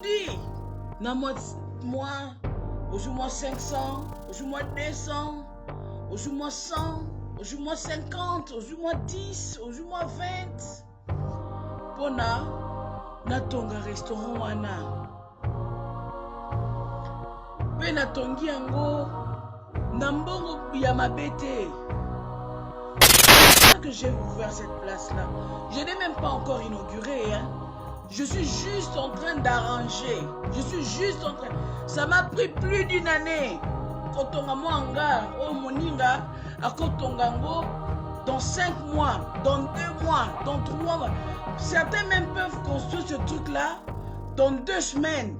Dis, dans moi, aujourd'hui 500, aujourd'hui 200, aujourd'hui 100, aujourd'hui 50, aujourd'hui 10, aujourd'hui 20. Pour na tonga restaurant wana. Pe na tongi yango na mbongo ya mabete. Que j'ai ouvert cette place-là. Je n'ai même pas encore inauguré. Hein. Je suis juste en train d'arranger. Je suis juste en train. Ça m'a pris plus d'une année. Kotonga Mwanga, oh Moninga, à Kotongango, dans 5 mois, dans 2 mois, dans 3 mois. Certains même peuvent construire ce truc-là dans 2 semaines.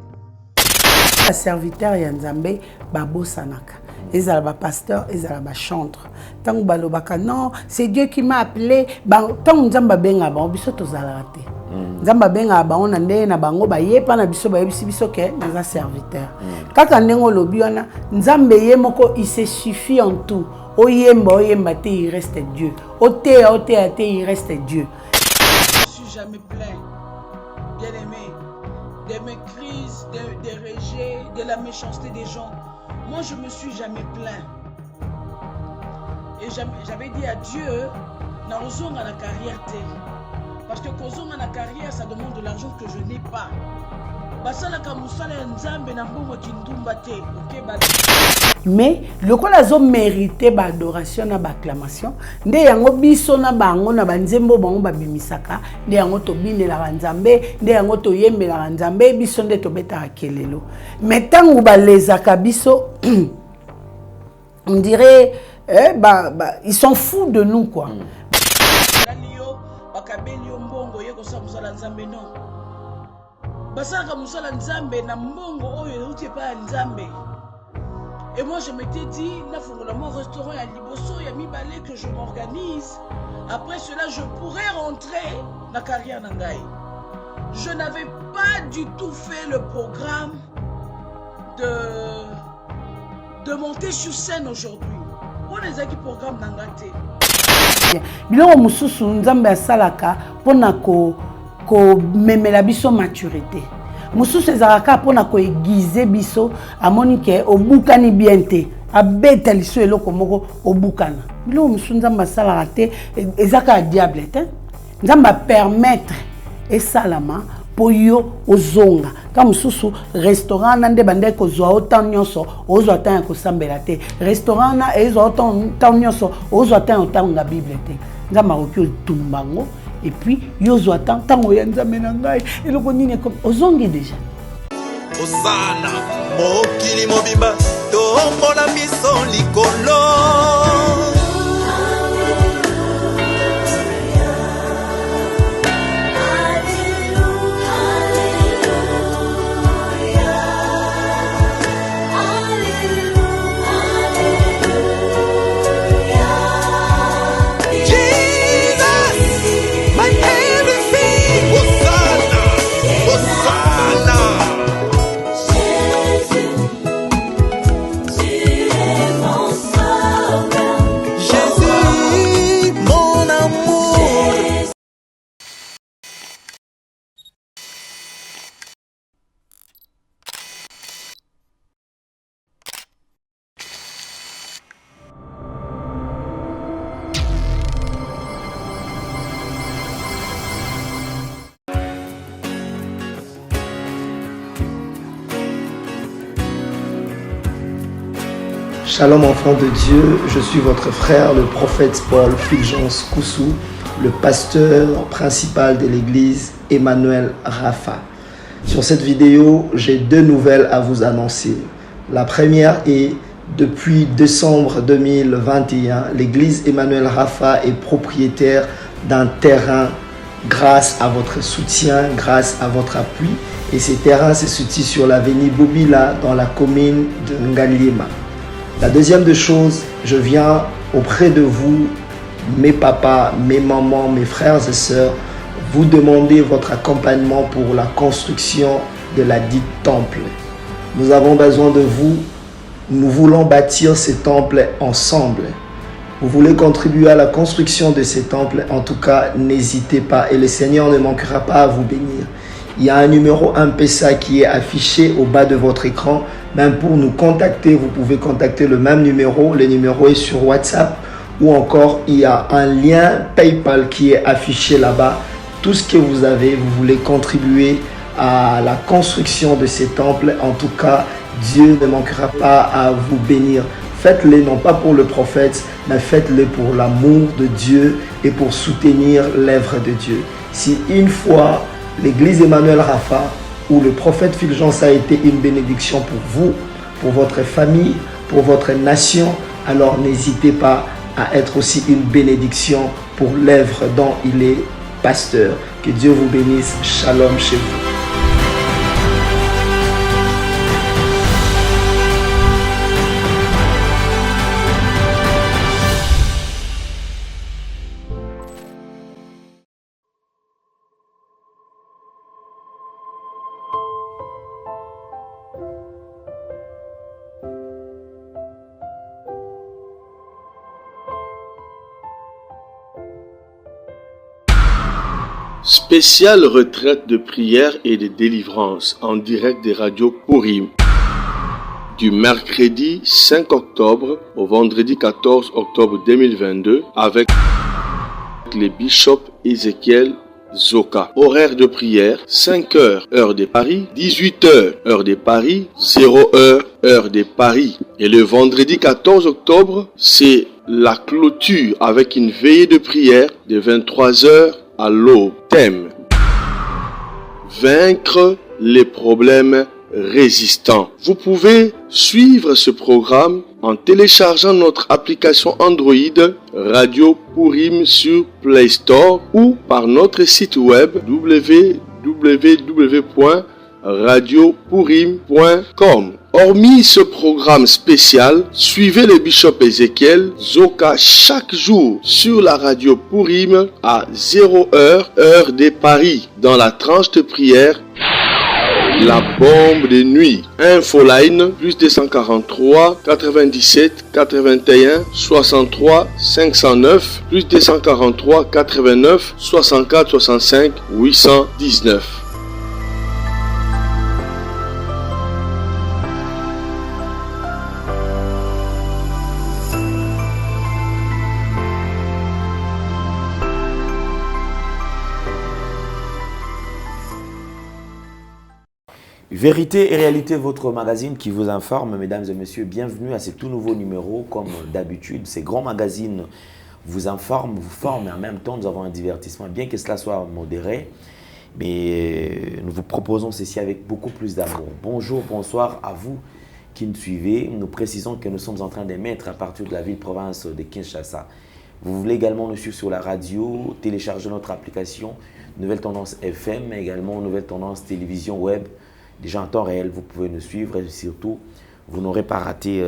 Le serviteur Yanzambe, Babo Sanaka. Ils ont pasteur, ils ont chantre. Tant que non, c'est Dieu qui m'a appelé. Tant que Nzamba benga ba, biso tozalate. Nzamba benga ba, on ande na bango ba yepa na biso ba yebisi biso ke na serviteur. Kaka ndengo lobi wana, Nzambe ye moko il se suffit en tout. Oyemba te il reste Dieu. Ote te il reste Dieu. Je suis jamais plein. Bien aimé. De mes crises, des rejets, de la méchanceté des gens. Moi, je me suis jamais plaint. Et j'avais dit à Dieu, na ozonga na carrière te. Parce que kozonga na carrière, ça demande de l'argent que je n'ai pas. Mais le ko la zo mérité ba adoration na ba acclamation nde yango biso na bango na banzembo bango ba bimisaka nde yango to binela banzambe nde yango to yembela banzambe biso nde to beta akelelo mais tangu ba lezaka biso on dirait ils sont fous de nous quoi. Et moi je m'étais dit, mon restaurant à Liboso, il y a mis balai que je m'organise. Après cela, je pourrais rentrer dans la carrière d'Angaï. Je n'avais pas du tout fait le programme de monter sur scène aujourd'hui. On les a qui programme d'Angaï. Biloko mususu Nzambe asalaka pona ko memela biso maturité. Mususu ezalaka pona ko aiguiser biso amoni ke obukani bien te abeta liso eloko moko obukana. Biloko mususu Nzambe asalaka te ezaka diable te. Nzambe permettre esalama po yo ozonga. Ka mususu restaurant nande bande ko zwa autant nyonso ozwa tan ko sambela te. Restaurant na ezwa autant nyonso ozwa tan nga Bible te. Nzambe akoki tumbango. Et puis, yozo attend tant que Nzambe na ngai et le konine comme ozongi déjà. Osana mokili mobimba to mona miso likolo. Shalom enfants de Dieu, je suis votre frère le prophète Paul Fulgence Koussou, le pasteur principal de l'église Emmanuel Rapha. Sur cette vidéo, j'ai 2 nouvelles à vous annoncer. La première est, depuis décembre 2021, l'église Emmanuel Rapha est propriétaire d'un terrain grâce à votre soutien, grâce à votre appui. Et ce terrain se situe sur l'avenue Bobila dans la commune de Ngaliema. La deuxième des choses, je viens auprès de vous, mes papas, mes mamans, mes frères et sœurs, vous demander votre accompagnement pour la construction de la dite temple. Nous avons besoin de vous. Nous voulons bâtir ce temple ensemble. Vous voulez contribuer à la construction de ce temple, en tout cas, n'hésitez pas et le Seigneur ne manquera pas à vous bénir. Il y a un numéro M-Pesa qui est affiché au bas de votre écran. Même pour nous contacter, vous pouvez contacter le même numéro. Le numéro est sur WhatsApp ou encore il y a un lien PayPal qui est affiché là-bas. Tout ce que vous avez, vous voulez contribuer à la construction de ces temples. En tout cas, Dieu ne manquera pas à vous bénir. Faites-le non pas pour le prophète, mais faites-le pour l'amour de Dieu et pour soutenir l'œuvre de Dieu. Si une fois l'église Emmanuel Rapha ou le prophète Fulgence a été une bénédiction pour vous, pour votre famille, pour votre nation, alors n'hésitez pas à être aussi une bénédiction pour l'œuvre dont il est pasteur. Que Dieu vous bénisse. Shalom chez vous. Spéciale retraite de prière et de délivrance en direct des radios Purim. Du mercredi 5 octobre au vendredi 14 octobre 2022 avec les bishops Ézéchiel Zoka. Horaire de prière 5h heure de Paris, 18h heure de Paris, 0h heure de Paris. Et le vendredi 14 octobre, c'est la clôture avec une veillée de prière de 23h à l'aube. Thème: vaincre les problèmes résistants. Vous pouvez suivre ce programme en téléchargeant notre application Android Radio Purim sur Play Store ou par notre site web www.radiopurim.com. Hormis ce programme spécial, suivez le bishop Ézéchiel Zoka chaque jour sur la radio Purim à 0h heure de Paris dans la tranche de prière La bombe de nuit. Infoline plus 243 97 81 63 509 plus 243 89 64 65 819. Vérité et réalité, votre magazine qui vous informe, mesdames et messieurs, bienvenue à ce tout nouveau numéro. Comme d'habitude, ces grands magazines vous informent, vous forment et en même temps nous avons un divertissement, bien que cela soit modéré, mais nous vous proposons ceci avec beaucoup plus d'amour. Bonjour, bonsoir à vous qui nous suivez. Nous précisons que nous sommes en train d'émettre à partir de la ville-province de Kinshasa. Vous voulez également nous suivre sur la radio, télécharger notre application Nouvelle Tendance FM, mais également Nouvelle Tendance Télévision Web. Déjà en temps réel, vous pouvez nous suivre et surtout, vous n'aurez pas raté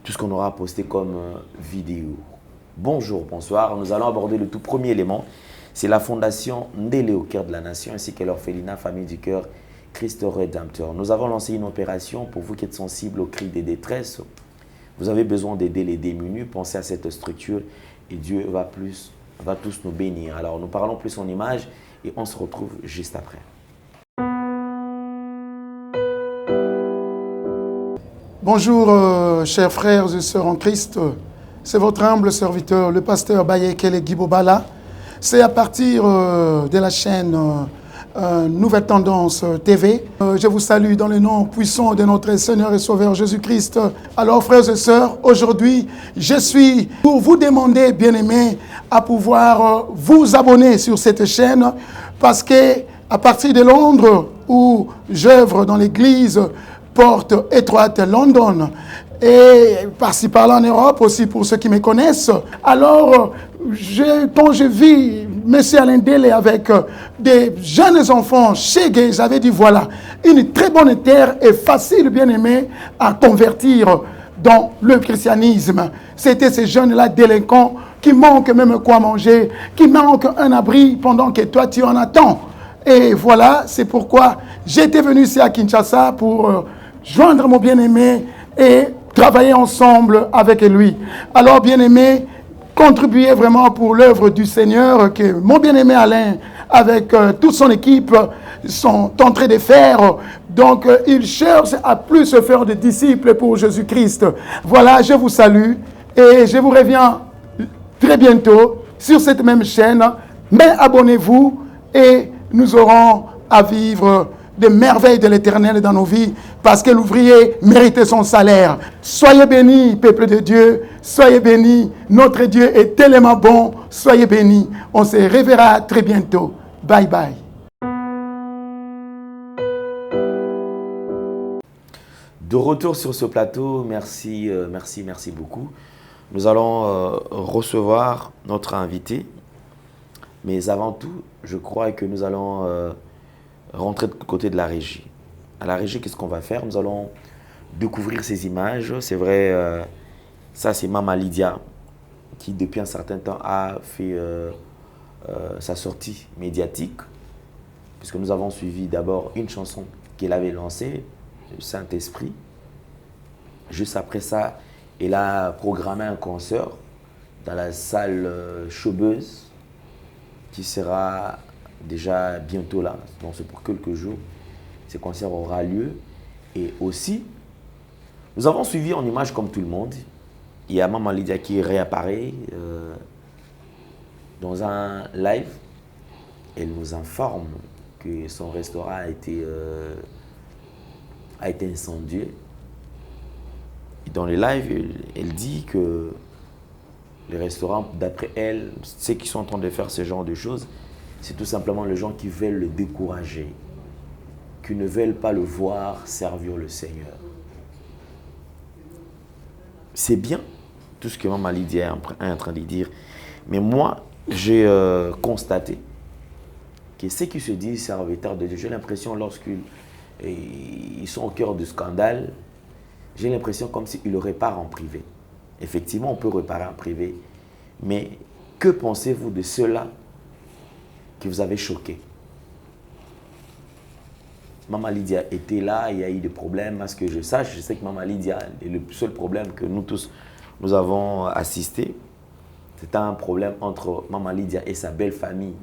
tout ce qu'on aura posté comme vidéo. Bonjour, bonsoir. Nous allons aborder le tout premier élément. C'est la fondation Ndélé au cœur de la nation ainsi que l'orphelinat Famille du Cœur Christ Rédempteur. Nous avons lancé une opération pour vous qui êtes sensibles aux cris de détresse. Vous avez besoin d'aider les démunis. Pensez à cette structure et Dieu va tous nous bénir. Alors nous parlons plus en images et on se retrouve juste après. Bonjour, chers frères et sœurs en Christ. C'est votre humble serviteur, le pasteur Bayekele Guibobala. C'est à partir de la chaîne Nouvelle Tendance TV. Je vous salue dans le nom puissant de notre Seigneur et Sauveur Jésus-Christ. Alors, frères et sœurs, aujourd'hui, je suis pour vous demander, bien-aimés, à pouvoir vous abonner sur cette chaîne parce que à partir de Londres, où j'œuvre dans l'église Porte étroite London et par-ci par-là en Europe aussi pour ceux qui me connaissent. Alors, quand je vis M. Alain Ndélé avec des jeunes enfants chez Gay, j'avais dit voilà, une très bonne terre et facile, bien aimé, à convertir dans le christianisme. C'était ces jeunes-là délinquants qui manquent même quoi manger, qui manquent un abri pendant que toi tu en attends. Et voilà, c'est pourquoi j'étais venu ici à Kinshasa pour joindre mon bien-aimé et travailler ensemble avec lui. Alors, bien-aimé, contribuer vraiment pour l'œuvre du Seigneur que mon bien-aimé Alain, avec toute son équipe, sont en train de faire. Donc, ils cherchent à plus se faire de disciples pour Jésus-Christ. Voilà, je vous salue et je vous reviens très bientôt sur cette même chaîne. Mais abonnez-vous et nous aurons à vivre des merveilles de l'Éternel dans nos vies, parce que l'ouvrier méritait son salaire. Soyez bénis, peuple de Dieu, soyez bénis. Notre Dieu est tellement bon, soyez bénis. On se reverra très bientôt. Bye bye. De retour sur ce plateau, merci beaucoup. Nous allons recevoir notre invité, mais avant tout, je crois que nous allons rentrer de côté de la régie. À la régie, qu'est-ce qu'on va faire? Nous allons découvrir ces images. C'est vrai, ça c'est Mama Lydia qui depuis un certain temps a fait sa sortie médiatique, puisque nous avons suivi d'abord une chanson qu'elle avait lancée, le Saint-Esprit. Juste après ça, elle a programmé un concert dans la salle Chaubeuse qui sera déjà bientôt là, donc c'est pour quelques jours. Ce concert aura lieu. Et aussi, nous avons suivi en image comme tout le monde. Il y a Mama Lydia qui réapparaît dans un live. Elle nous informe que son restaurant a été incendié. Et dans les lives, elle dit que les restaurants, d'après elle, ceux qui sont en train de faire ce genre de choses, c'est tout simplement les gens qui veulent le décourager, qui ne veulent pas le voir servir le Seigneur. C'est bien tout ce que Mama Lydia est en train de dire, mais moi, j'ai constaté que ceux qui se disent serviteurs de Dieu, j'ai l'impression lorsqu'ils sont au cœur du scandale, j'ai l'impression comme s'ils réparent en privé. Effectivement, on peut réparer en privé, mais que pensez-vous de ceux-là qui vous avez choqué? Mama Lydia était là, il y a eu des problèmes. À ce que je sache, je sais que Mama Lydia, le seul problème que nous tous, nous avons assisté, c'était un problème entre Mama Lydia et sa belle famille.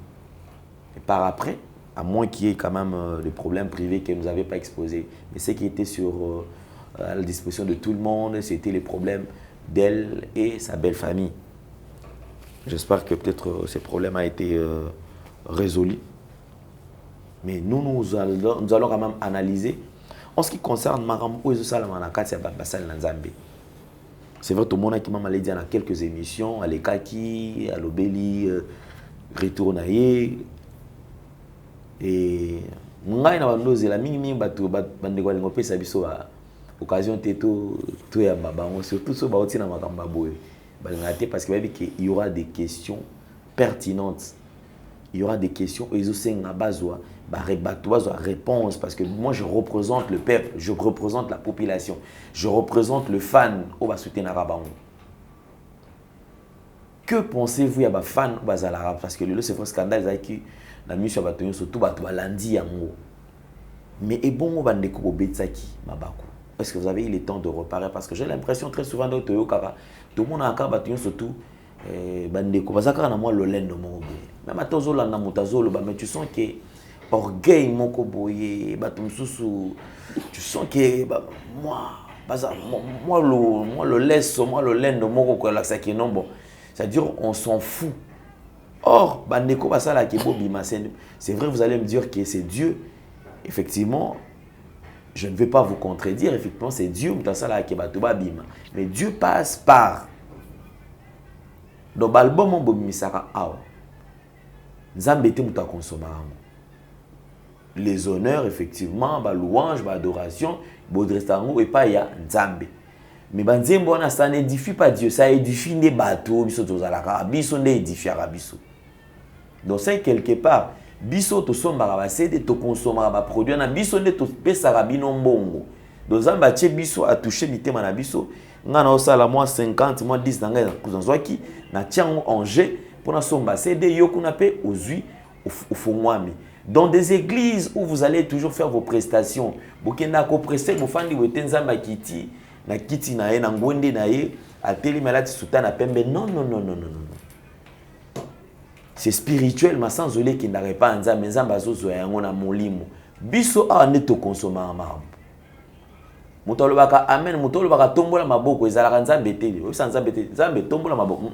Et par après, à moins qu'il y ait quand même des problèmes privés qu'elle ne nous avait pas exposés, mais ce qui était à la disposition de tout le monde, c'était les problèmes d'elle et sa belle famille. J'espère que peut-être ces problèmes ont été résolus. Mais nous allons quand même analyser. En ce qui concerne Maram c'est vrai, tout le monde a dit Mama Lydia dans quelques émissions, à l'Ekaki, à l'Obéli, Retour Naye. Et ngai na bandoze la mingi bato bande kwa lingo pesa biso a occasion teto to ya babango surtout so baoti na makamba boye balingate parce que il y aura des questions pertinentes, il y aura des questions et zo senga bazwa ba rebatwa réponse parce que moi je représente le peuple, je représente la population, je représente le fan au ba soutenir bango. Que pensez-vous ya ba fan au bazalara parce que le c'est un scandale qui la mission batonyo surtout bato balandi yango. Mais est bon au bande ko betsaki mabaku. Est-ce que vous avez eu le temps de reparer parce que j'ai l'impression très souvent dans Toyo Kara tout le monde a encore batonyo surtout bande ko bazaka na moi lolendo mo boye. Même atozolo na mutazolo ba mais tu sens que orgueil moko boye bato msusu tu sens que moi le laisse moi le lendo moko ko la saki non bon. C'est-à-dire on s'en fout. Or, c'est vrai, vous allez me dire que c'est Dieu. Effectivement, je ne vais pas vous contredire. Effectivement, c'est Dieu. Mais Dieu passe par. Dans l'album, les honneurs, effectivement, la louange, l'adoration, et pas il y a Nzambe. Mais ça n'édifie pas Dieu, ça édifie les bateaux, donc c'est quelque part, biso to somba ba cede to consommer ba produit na biso ne to pesa rabino mbongo. Donc zamba tie biso a toucher mitema na biso, nga na osala moi 50 moi 10 nanga kuzanzwaki na tiango en jeu pour na somba cede yokuna pe ozui ufungwami. Dans des églises où vous allez toujours faire vos prestations, bokenda ko prester bo fandi wete nzamba kiti na kiti na ye na ngwende na ye ateli malati soutane à pembe. Non, non, non, non, non, non. C'est spirituel, mais sans olé qui n'arrive pas en zame, nzamba zozo yango na molimo. Biso a neto consommer marbre. Mutolo baka amen, mutolo baka tombola maboko, ezalaka nzambe te. Oyisa nzambe te, nzambe tombola maboko.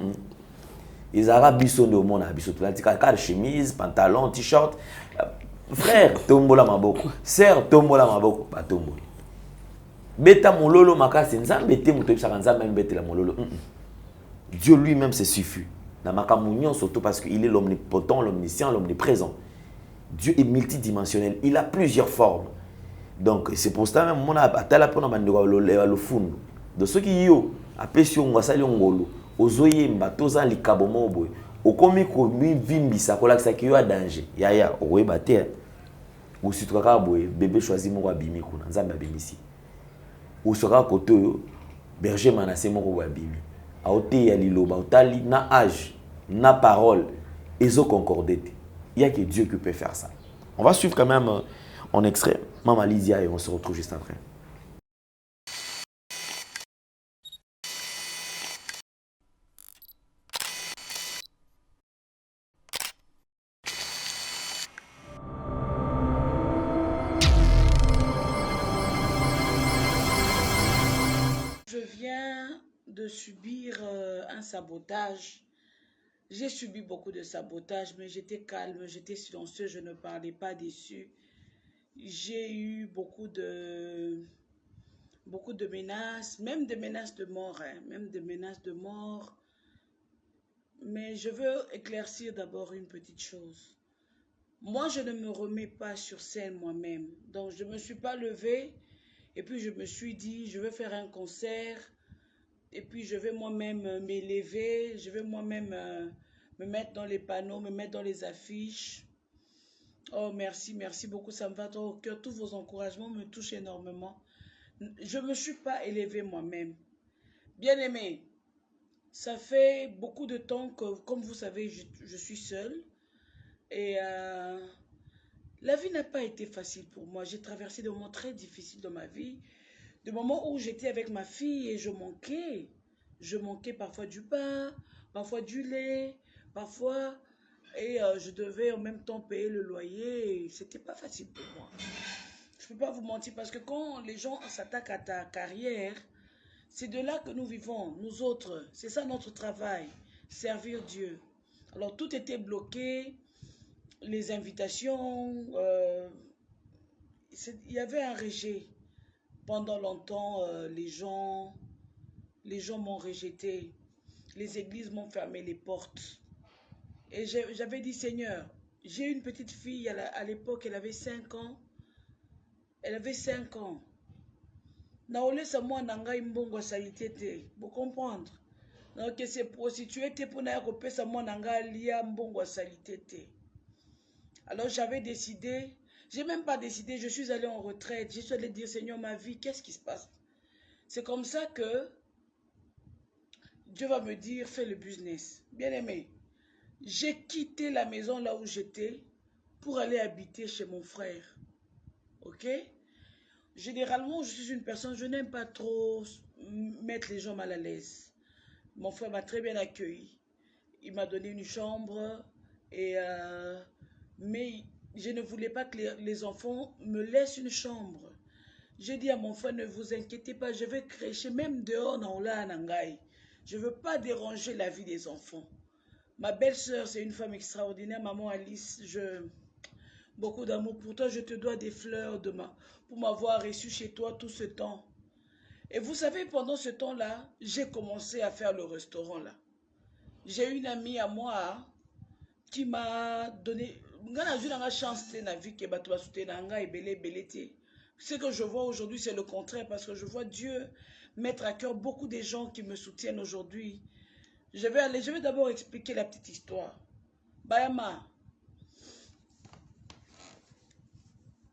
Ezalaka biso nde omona biso tolatika ka chemise, pantalon, t-shirt. Frère, tombola maboko. Sœur, tombola maboko, ba tombola. Beta mololo makasi nzambe te muto bisaka nzambe mbetela mololo. Dieu lui-même se suffit. Na makamunyon surtout parce qu'il est l'omnipotent, l'omniscient, l'omniprésent. Dieu est multidimensionnel, il a plusieurs formes. Donc c'est pour ça même mon atala pona mandeko le fund. De ceux qui yo apesio ngwasali ngolo, ozoyemba toza likabo moboy. Okomi ko mi vimbisa kolakisa ki yo a danger. Yaya oyeba te. Ou si tukaka boye bébé choisi moko abimi kuna nzambe abimisi. Ou sera côté berger manasé moko wabimi aote ya liloba otali na âge na parole ezo concordé. Il y a que Dieu qui peut faire ça. On va suivre quand même en extrait Maman Lydia et on se retrouve juste après. De subir un sabotage. J'ai subi beaucoup de sabotage, mais j'étais calme, j'étais silencieuse, je ne parlais pas dessus. J'ai eu beaucoup de menaces, même des menaces de mort, hein, même des menaces de mort. Mais je veux éclaircir d'abord une petite chose. Moi, je ne me remets pas sur scène moi-même. Donc, je ne me suis pas levée et puis je me suis dit, je vais faire un concert. Et puis, je vais moi-même m'élever, je vais moi-même me mettre dans les panneaux, me mettre dans les affiches. Oh, merci, merci beaucoup, ça me va trop au cœur. Tous vos encouragements me touchent énormément. Je ne me suis pas élevée moi-même. Bien aimé, ça fait beaucoup de temps que, comme vous savez, je suis seule. Et la vie n'a pas été facile pour moi. J'ai traversé des moments très difficiles dans ma vie. Des moments où j'étais avec ma fille et je manquais. Je manquais parfois du pain, parfois du lait, parfois... Et je devais en même temps payer le loyer. C'était pas facile pour moi. Je peux pas vous mentir parce que quand les gens s'attaquent à ta carrière, c'est de là que nous vivons, nous autres. C'est ça notre travail, servir Dieu. Alors tout était bloqué, les invitations, il y avait un rejet. Pendant longtemps, les gens m'ont rejeté. Les églises m'ont fermé les portes. Et j'avais dit, Seigneur, j'ai une petite fille, à l'époque, elle avait 5 ans. Elle avait 5 ans. Naolesa moi nangai mbongo salité. Vous comprendre? Donc c'est prostituée pour na kopesa moi nanga lia mbongo salité. Alors j'avais décidé, j'ai même pas décidé, je suis allée en retraite. Je suis allée dire, Seigneur, ma vie, qu'est-ce qui se passe? C'est comme ça que Dieu va me dire, fais le business. Bien aimé, j'ai quitté la maison là où j'étais pour aller habiter chez mon frère. Ok? Généralement, je suis une personne, je n'aime pas trop mettre les gens mal à l'aise. Mon frère m'a très bien accueilli. Il m'a donné une chambre, mais je ne voulais pas que les enfants me laissent une chambre. J'ai dit à mon frère, ne vous inquiétez pas, je vais crècher même dehors dans la Nangaï. Je ne veux pas déranger la vie des enfants. Ma belle-sœur, c'est une femme extraordinaire. Maman Alice, beaucoup d'amour pour toi. Je te dois des fleurs pour m'avoir reçu chez toi tout ce temps. Et vous savez, pendant ce temps-là, j'ai commencé à faire le restaurant là. J'ai une amie à moi qui m'a donné... J'ai eu la chance de la vie que ce que je vois aujourd'hui, c'est le contraire parce que je vois Dieu mettre à cœur beaucoup de gens qui me soutiennent aujourd'hui. Je vais d'abord expliquer la petite histoire. Bayama,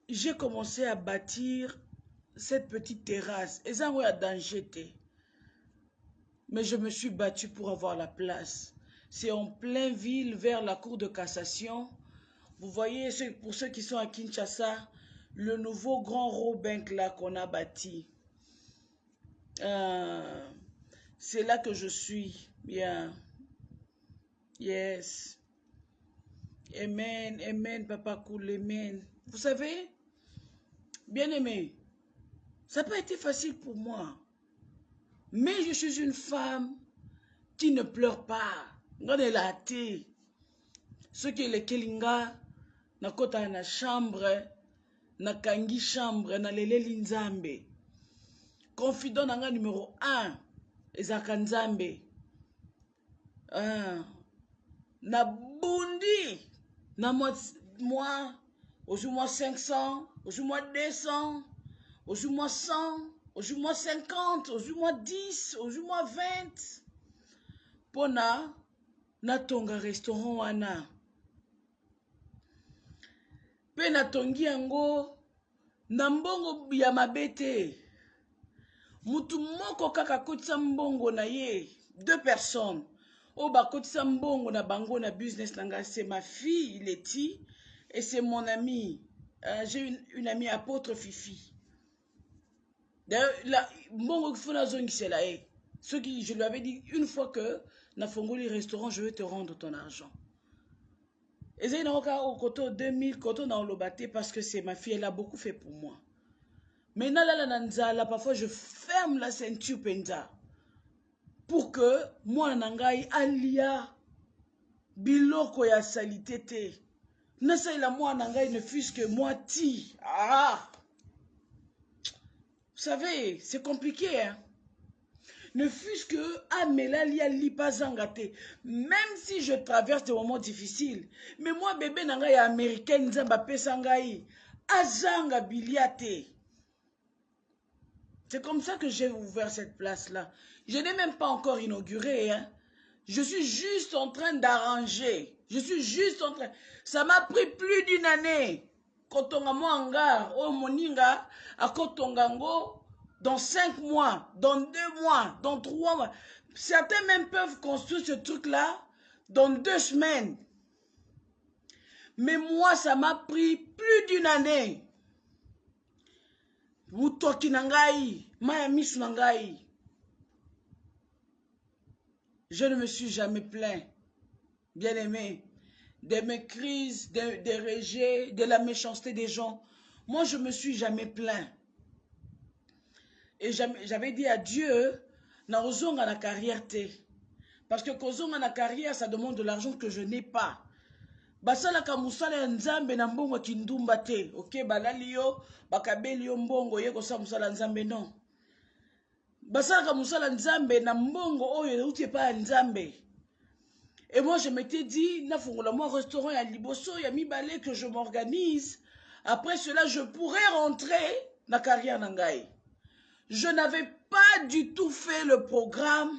j'ai commencé à bâtir cette petite terrasse. Et ça, a danger. Mais je me suis battue pour avoir la place. C'est en pleine ville, vers la cour de cassation. Vous voyez, pour ceux qui sont à Kinshasa, le nouveau grand Robank là qu'on a bâti. C'est là que je suis. Bien. Yes. Amen, amen, papa cool, amen. Vous savez, bien aimé, ça n'a pas été facile pour moi. Mais je suis une femme qui ne pleure pas. Regardez la thé. Ce qui est le kelinga, na kota na chambre, na kangi chambre, na lele linzambe. Confident nanga numéro 1, ezaka nzambe. Na bundi, na moi, aujourd'hui 500, aujourd'hui 200, aujourd'hui 100, aujourd'hui 50, aujourd'hui 10, aujourd'hui 20. Pona, na tonga restaurant wana. Pe na tongi yango, na mbongo ya mabete. Mutu moko kaka kotisa mbongo na ye, 2 personnes. Oh bah kotisa mbongo na bango na business nanga, c'est ma fille Letty et c'est mon amie. J'ai une amie apôtre Fifi. D'ailleurs, la mbongo kifuna zongi c'est là. Ce qui je lui avais dit une fois que na fongoli restaurant, je vais te rendre ton argent. Et c'est au côté 2000 côté na olobate parce que c'est ma fille, elle a beaucoup fait pour moi. Maintenant là parfois je ferme la ceinture penza pour que moi nangai alia biloko ya salité te. Nasa ila moi nangai ne fût que moi ti. Ah. Vous savez, c'est compliqué hein. Ne fût-ce que Amelalia Lipazangate. Même si je traverse des moments difficiles. Mais moi, bébé nangai américaine, Zambapé Sangai. Azanga Biliate. C'est comme ça que j'ai ouvert cette place-là. Je n'ai même pas encore inauguré. Hein. Je suis juste en train d'arranger. Je suis juste en train... Ça m'a pris plus d'une année. Kotonga Moanga, oh Moninga, à Kotongango. Dans 5 mois, dans 2 mois, dans 3 mois. Certains même peuvent construire ce truc-là dans 2 semaines. Mais moi, ça m'a pris plus d'une année. Wutoki nangai, Mayamisu nangai. Je ne me suis jamais plaint, bien aimé, de mes crises, des rejets, de la méchanceté des gens. Moi, je ne me suis jamais plaint. Et j'avais dit à Dieu, na ozonga na carrière te. Parce que kozonga na carrière, ça demande de l'argent que je n'ai pas. Basala ka musala nzambe na mbongo kindumba te. Ok, balali yo, bakabeli yo mbongo ye kosa musala nzambe non. Basala ka musala nzambe na mbongo oyo uti pa nzambe. Et moi je m'étais dit, na fongola moi restaurant ya liboso ya mibale que je m'organise. Après cela, je pourrais rentrer na carrière nangai. Je n'avais pas du tout fait le programme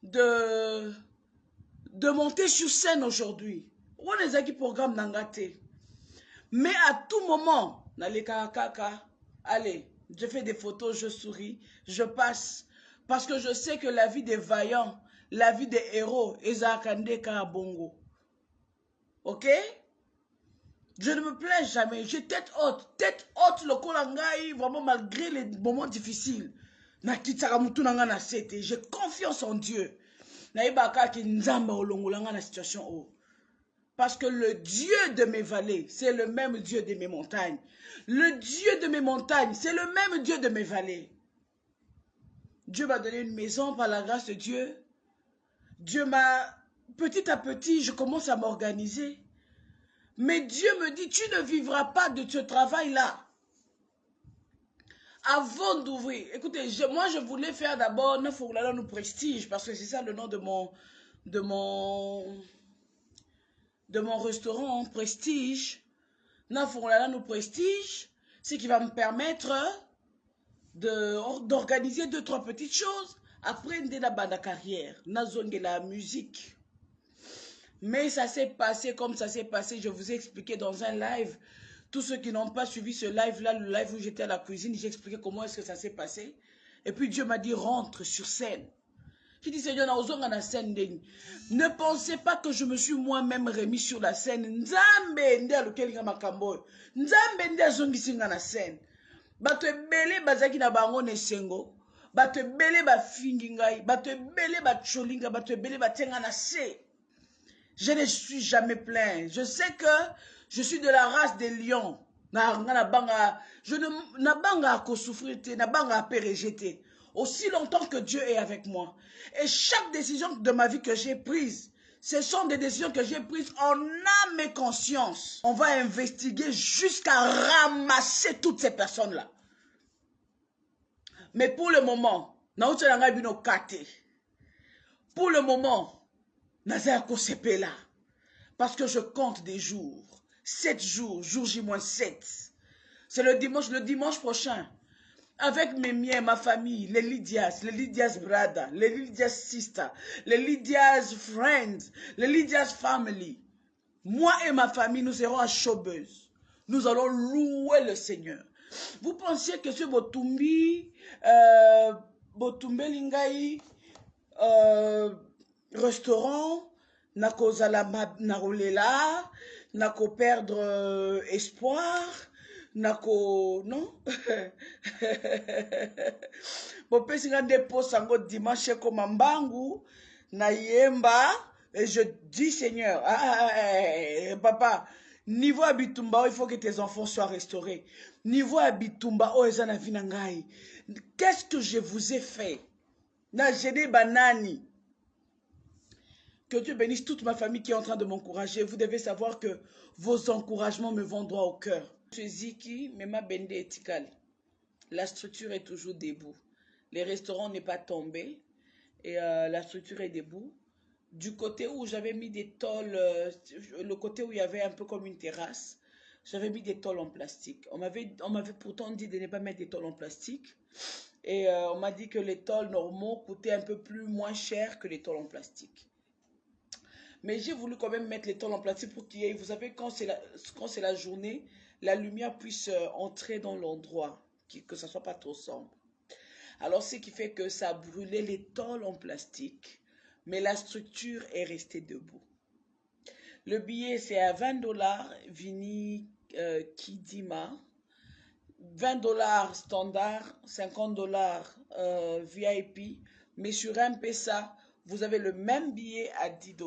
de monter sur scène aujourd'hui. On est qui programme n'angate. Mais à tout moment, allez, je fais des photos, je souris, je passe. Parce que je sais que la vie des vaillants, la vie des héros, ezakande ka bongo. Ok? Je ne me plains jamais. J'ai tête haute le kolangai, vraiment malgré les moments difficiles. J'ai confiance en Dieu. Parce que le Dieu de mes vallées, c'est le même Dieu de mes montagnes. Le Dieu de mes montagnes, c'est le même Dieu de mes vallées. Dieu m'a donné une maison par la grâce de Dieu. Dieu m'a... Petit à petit, je commence à m'organiser. Mais Dieu me dit, tu ne vivras pas de ce travail-là. Avant d'ouvrir, écoutez, moi je voulais faire d'abord nous Prestige, parce que c'est ça le nom de mon restaurant, Prestige. Nous Prestige, ce qui va me permettre d'organiser 2-3 petites choses. Après, de la bande carrière, la musique. Mais ça s'est passé comme ça s'est passé. Je vous ai expliqué dans un live. Tous ceux qui n'ont pas suivi ce live-là, le live où j'étais à la cuisine, j'ai expliqué comment est-ce que ça s'est passé. Et puis Dieu m'a dit, rentre sur scène. J'ai dit, Seigneur, ne pensez pas que je me suis moi-même remis sur la scène. Nzambe nde alukelinga makambo. Nzambe nde azongisinga na scène. Bato ebele bazaki na bango nesengo. bato ebele bafingi ngai, bato ebele bacholinga, bato ebele batenga na se. Je ne suis jamais plein. Je sais que je suis de la race des lions. Je ne banga à souffrir, na banga à péréjeter. Aussi longtemps que Dieu est avec moi. Et chaque décision de ma vie que j'ai prise, ce sont des décisions que j'ai prises en âme et conscience. On va investiguer jusqu'à ramasser toutes ces personnes-là. Mais pour le moment, pour le moment, parce que je compte des jours. 7 jours, jour J-7. C'est le dimanche prochain. Avec mes miens, ma famille, les Lydias brother, les Lydias sister, les Lydias friends, les Lydias family. Moi et ma famille, nous serons à Chaubeuse. Nous allons louer le Seigneur. Vous pensiez que ce Botumbi, Lingai, restaurant, nako zala narolela, nako perdre espoir, nako non. Bopesi ngande posango dimanche comme mbangu na yemba et je dis Seigneur, papa, niveau Abitumba, il faut que tes enfants soient restaurés. Niveau Abitumba, oh ezana vinangai. Qu'est-ce que je vous ai fait? Na jene banani. Que Dieu bénisse toute ma famille qui est en train de m'encourager. Vous devez savoir que vos encouragements me vont droit au cœur. Je suis Ziki, Mema Bende Etikali. La structure est toujours debout. Les restaurants n'est pas tombé. Et la structure est debout. Du côté où j'avais mis des tôles, le côté où il y avait un peu comme une terrasse, j'avais mis des tôles en plastique. On m'avait pourtant dit de ne pas mettre des tôles en plastique. Et on m'a dit que les tôles normaux coûtaient un peu moins cher que les tôles en plastique. Mais j'ai voulu quand même mettre les tôles en plastique pour qu'il y ait, vous savez, quand c'est la journée, la lumière puisse entrer dans l'endroit, que ça ne soit pas trop sombre. Alors, ce qui fait que ça a brûlé les tôles en plastique, mais la structure est restée debout. Le billet, c'est à $20, Vini Kidima, $20 standard, $50 VIP, mais sur M-Pesa, vous avez le même billet à $10.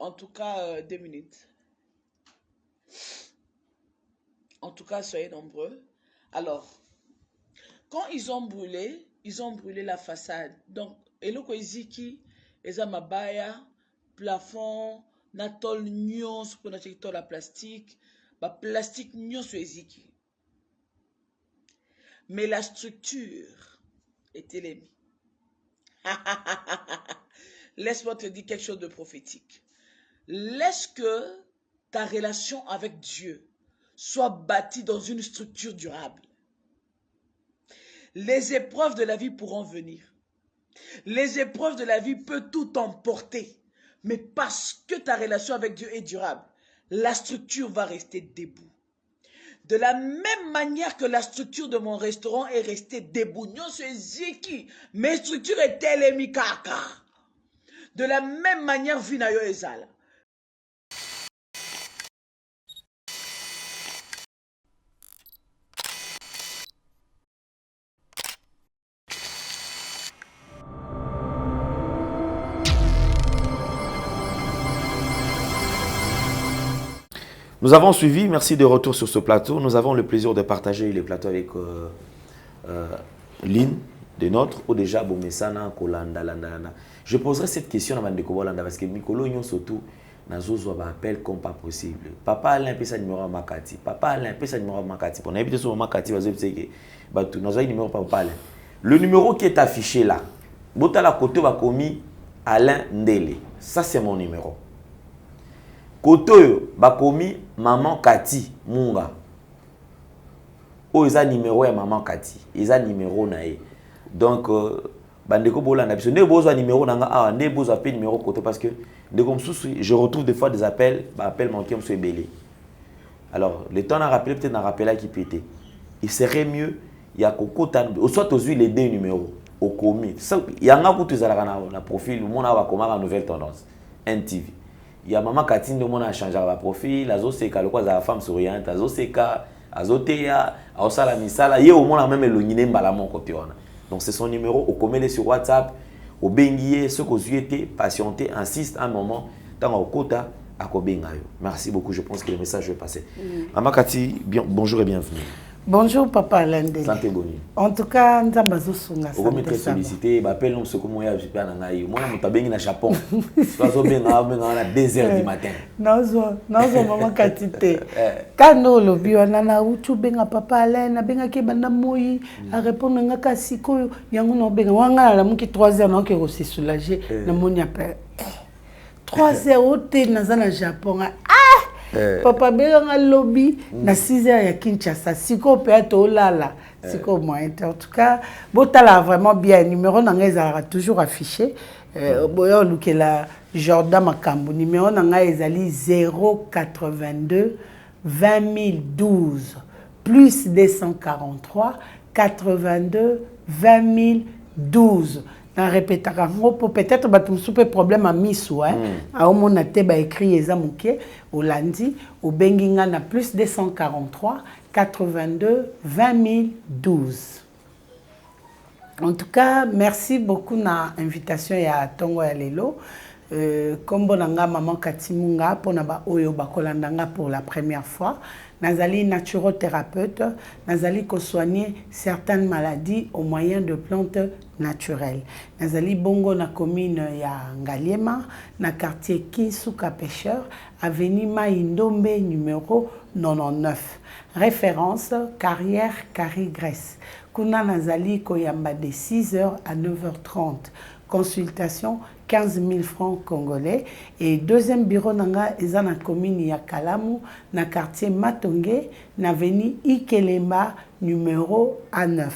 En tout cas, 2 minutes. En tout cas, soyez nombreux. Alors, quand ils ont brûlé la façade. Donc, eloko eziki, eza mabaya, plafond, na tol nyonso pour na tol la plastique, ba plastique nyonso eziki. Mais la structure est élémée. Laisse-moi te dire quelque chose de prophétique. Laisse que ta relation avec Dieu soit bâtie dans une structure durable. Les épreuves de la vie pourront venir. Les épreuves de la vie peuvent tout emporter. Mais parce que ta relation avec Dieu est durable, la structure va rester debout. De la même manière que la structure de mon restaurant est restée debout. Mes structures étaient les mikaka. De la même manière, Vinayo Ezala. Nous avons suivi, merci de retour sur ce plateau. Nous avons le plaisir de partager le plateau avec Lynn, de notre, ou déjà Bomesana, Kolanda, Landa. Je poserai cette question à Mandeko Bolanda parce que Mikolo Nyon surtout, Nazozo appelle comme pas possible. Papa Alain peut sa numéro à Makati. Papa Alain peut sa numéro à Makati. On a évité sur Makati, nous avons numéro Papa Alain. Le numéro qui est affiché là, Botala Koto va commis Alain Ndele. Ça c'est mon numéro. Koto bakomi maman Kati Munga. O eza numéro ya maman Kati. Eza numéro na ye. Donc bandeko bolanda biso ne bozo numéro nanga ah ne bozo appel numéro Koto parce que de comme je retrouve des fois des appels, appels manqués me belé. Alors le temps à rappeler peut-être à rappeler qui pété. Il serait mieux il y a Koko tan soit aux les deux numéros au commis. Ça il y a nga kutu za na profil mona va comment la nouvelle tendance NTV. Il y a maman Katine de mon a changé le profil, la zoseka le quoi la femme souriante, la zoseka azoteya aosala misala ye au moins même elongine mbala mon côté wana. Donc c'est son numéro au commet sur WhatsApp au bengier ce que vous êtes patienter insiste un moment dans au quota à kobengayo. Merci beaucoup, je pense que le message va passer. Maman Cathy, bonjour et bienvenue. Bonjour Papa Landé. Santé bonne. En tout cas, nous avons sunga. On va solliciter, appelle nous ce que moi je peux na ngai. Moi na mutabengina Japon. Soit benga à 2h du matin. Nazo maman Katite. Quand le bio nana uchu benga Papa Alain na benga ke banda moyi a répondre nga kasiko yango no benga wanga la muki 3h na ke se soulager na moni appel. 3h au thé dans le Japon. Papa benga lobby na 6h ya Kinshasa. Siko peut-être olala. Siko moyen. En tout cas, botala vraiment bien. Numéro nanga toujours affiché. Boyo lukela Jordan Makambu. Numéro nanga ezali 082 20012 plus 243 82 20012. Répétera peut-être que tu as problème à miso au mon te ba écrit ezamuke au lundi au benginga na plus 243 82 20012. En tout cas, merci beaucoup na invitation ya Tongo ya lelo. Comme bonanga maman Katimunga pour na ba oyo bakolandanga pour la première fois. Nazali naturothérapeute, nazali ko soigner certaines maladies au moyen de plantes naturelles. Nazali bongo na commune ya Ngaliema, na quartier Kinsuka Pêcheur, avenue Maïndombe numéro 99. Référence carrière Carrie-Grèce. Kuna nazali koyamba de 6h à 9h30. Consultation 15 000 francs congolais. Et deuxième bureau nanga eza na commune ya Kalamu, na quartier Matonge, na avenue Ikelemba numéro A9.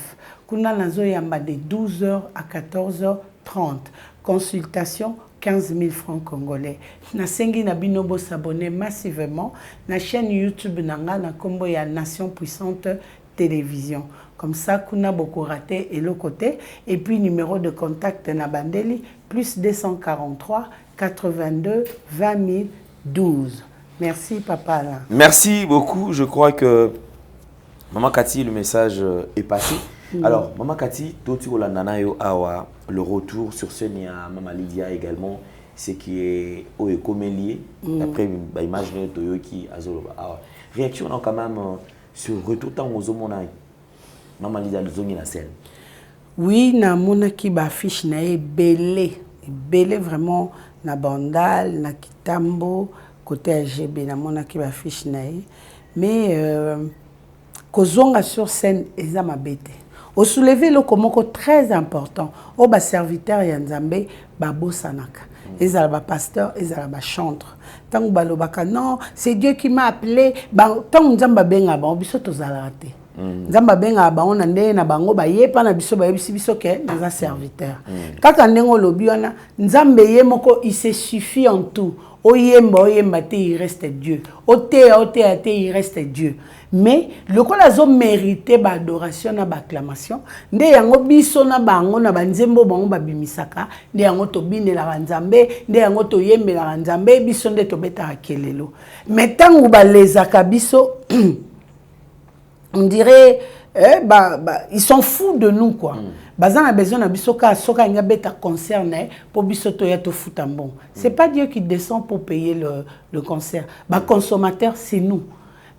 Kuna nazo yamba de 12h à 14h30. Consultation 15 000 francs congolais. Na sengi na binobo s'abonner massivement na chaîne YouTube nanga na kombo ya Nation Puissante Télévision. Comme ça, kuna beaucoup raté et le côté. Et puis, numéro de contact na Bandeli, plus 243 82 20012. Merci, Papa Alain. Merci beaucoup. Je crois que Maman Cathy, le message est passé. Alors, Maman Cathy, le retour sur scène, il y a Maman Lydia également, ce qui est au Ekomélié. Après, imaginez Toyoki, Azoloba. Réaction quand même sur le retour tant aux hommes. Maman Lydia zongi na scène. Oui, na mona ki ba affiche na belé vraiment na Bandal, na Kitambo, côté AGB na mona ki ba affiche na mais kozonga sur scène eza mabete. Au soulever le komoko très important, au ba serviteur ya Nzambe ba bosanaka. Ezala ba pasteur, ezala ba chantre. Tango balobaka non, c'est Dieu qui m'a appelé, ba tango Nzamba benga ba biso tozala raté. Nzamba benga ba on ande na bango ba yepa na biso ba yebisi biso ke na serviteur. Kaka ndengo lobi wana Nzambe ye moko il se suffit en tout. Oyemba te il reste Dieu. Ote te il reste Dieu. Mais le ko la zo mérité ba adoration na ba acclamation nde yango biso na bango na banzembo bango ba bimisaka nde yango to binela Nzambe nde yango to yembela Nzambe biso nde to beta kelelo. Mais tangu ba lezaka biso on dirait ils sont fous de nous quoi. Bazan a besoin de bisoka soka nga beta concerné pour bisoto ya to futambon. C'est pas Dieu qui descend pour payer le concert. Ba consommateur c'est nous.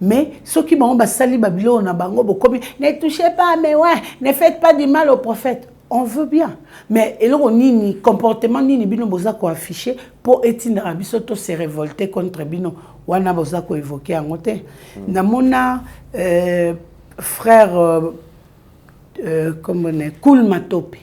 Mais ceux qui m'ont sali babilo na bango bokomi ne touchez pas mais ouais, ne faites pas du mal au prophète. On veut bien. Mais et là ni comportement ni bino boza ko afficher pour étindra bisoto se révolter contre bino wana boza ko évoquer ngote. Na mona frère comme on est Cool Matope.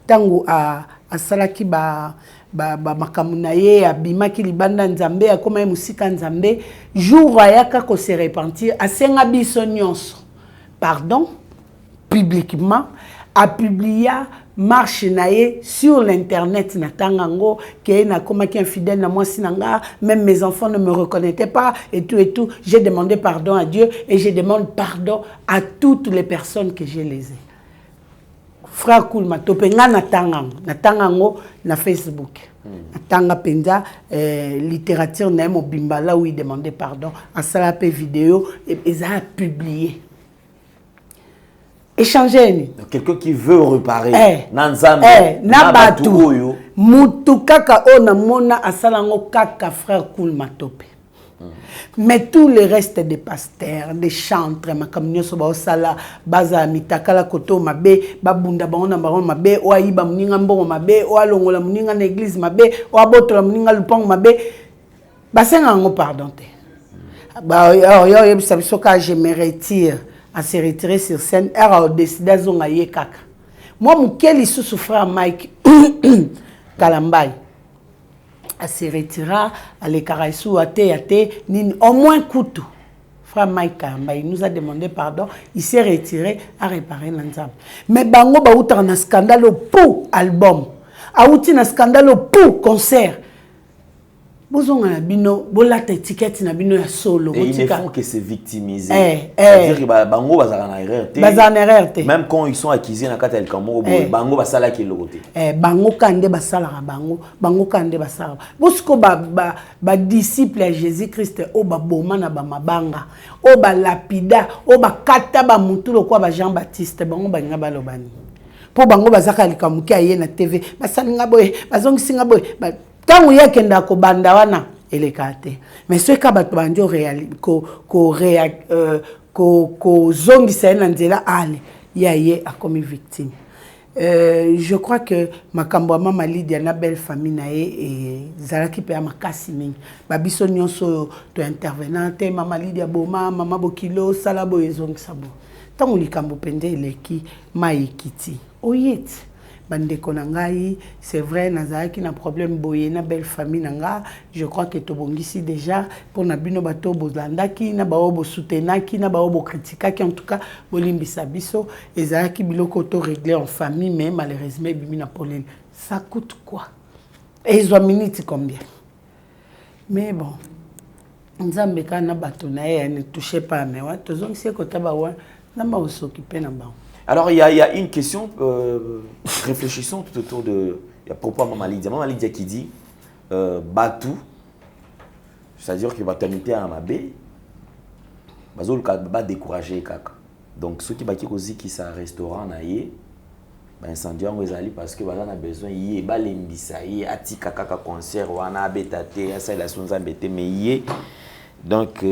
Tango a salaki ba makamuna ye abimaki libanda Nzambe akoma musika Nzambe jour ayaka ko se repentir asenga biso nyonso pardon publiquement a publié marche naé sur l'internet na tangango que na komaki infidèle na moi sinanga même mes enfants ne me reconnaissaient pas et tout j'ai demandé pardon à Dieu et je demande pardon à toutes les personnes que j'ai lésées. frère Cool Matope nga natanga ngo na Facebook. Natanga penza littérature na mobimba là où il demandait pardon à ça la vidéo et ça a publié. Échanger. Quelqu'un qui veut réparer. Na batu. Mutu kaka ona mona asalango kaka frère Cool Matope. Mais tous les restes des pasteurs, des chantres, makamnyo so ba sala baza mitakala koto mabe babunda baona baona mabe o ayiba muninga mbongo mabe o alongola muninga na église mabe o abotola muninga lupango mabe basenga ngo pardon te. Ba yo yebisa biso ka je me retire à se retirer sur scène era décider zonga ye kaka. Moi mukeli sous frère Mike Kalambai à se retirer à l'écaraïsou à te au moins couteau. Frère Mike Kamba, il nous a demandé pardon, il s'est retiré à réparer l'ensemble. Mais bango ba outa na scandale pour album, a outi na scandale pour concert. Bozonga na bino, bolata étiquette na bino ya solo. Et ils ne font que se victimiser. C'est-à-dire que bango bazara na erreur. Même quand ils sont accusés na kata el kamoro, bango basala ki lokote. Bango kande basala bango kande basala. Bosko ba disciple à Jésus-Christ o ba boma na ba mabanga, o ba lapida, o ba kata ba mutu lokwa ba Jean-Baptiste, bango ba ngaba lobani. Po bango bazaka likamuki aye na TV, basalinga boye, bazongi singa boye. Quand on y a kenda ko banda wana elekate mais ce ka bato banjo ko zongi sana nzela ale yaye a comme victime. Je crois que makambo mama Lydia na belle famille na et zalaki pe makasi mingi babiso nyonso to intervenante mama Lydia boma mama bokilo sala boye zongi sabo tango likambo pende eleki maikiti oyeti bandeko nangai c'est vrai nazaki na problème boye na belle famille nanga je crois que tobongisi déjà pour na bino bato bozandaki na bao bo soutenaki na bao bo critiquaki en tout cas bolimbisa biso ezaki biloko to régler en famille mais malheureusement bimi na problème ça coûte quoi et ils ont minutes combien mais bon nzambe kana bato na ye ne touchez pas mais wa tozongi se kota ba wa na ba s'occuper na ba. Alors, il y a une question, réfléchissons tout autour de... Il y a propos à Maman Lydia. Maman Lydia qui dit Batou, c'est-à-dire que maternité à Mabé, Bazol va décourager Kaka. Donc, ceux qui bâtissent aussi qui sont restaurant, incendiant aux alliés parce que voilà, on a besoin, il y a balembisa, il y a ati Kaka concert, on a bétaté, ça la sonza bété, mais il y a. Donc,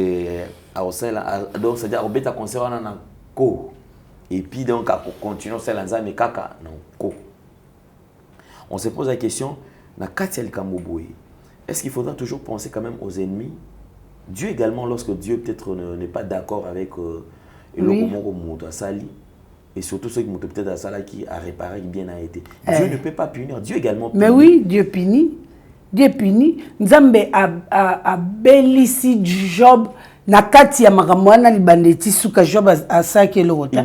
c'est-à-dire, on bêta concert, on a co. Et puis donc, pour continuer, c'est l'anzame kaka non. On se pose la question, est-ce qu'il faudra toujours penser quand même aux ennemis? Dieu également, lorsque Dieu peut-être n'est pas d'accord avec et surtout ceux qui m'ont peut-être à ça qui a réparé, qui bien a été. Dieu ne peut pas punir, Dieu également punit. Mais oui, Dieu punit. Dieu punit. Nzambe a belisi Job. Na kati ya makamwana libandeti suka Job asaki lota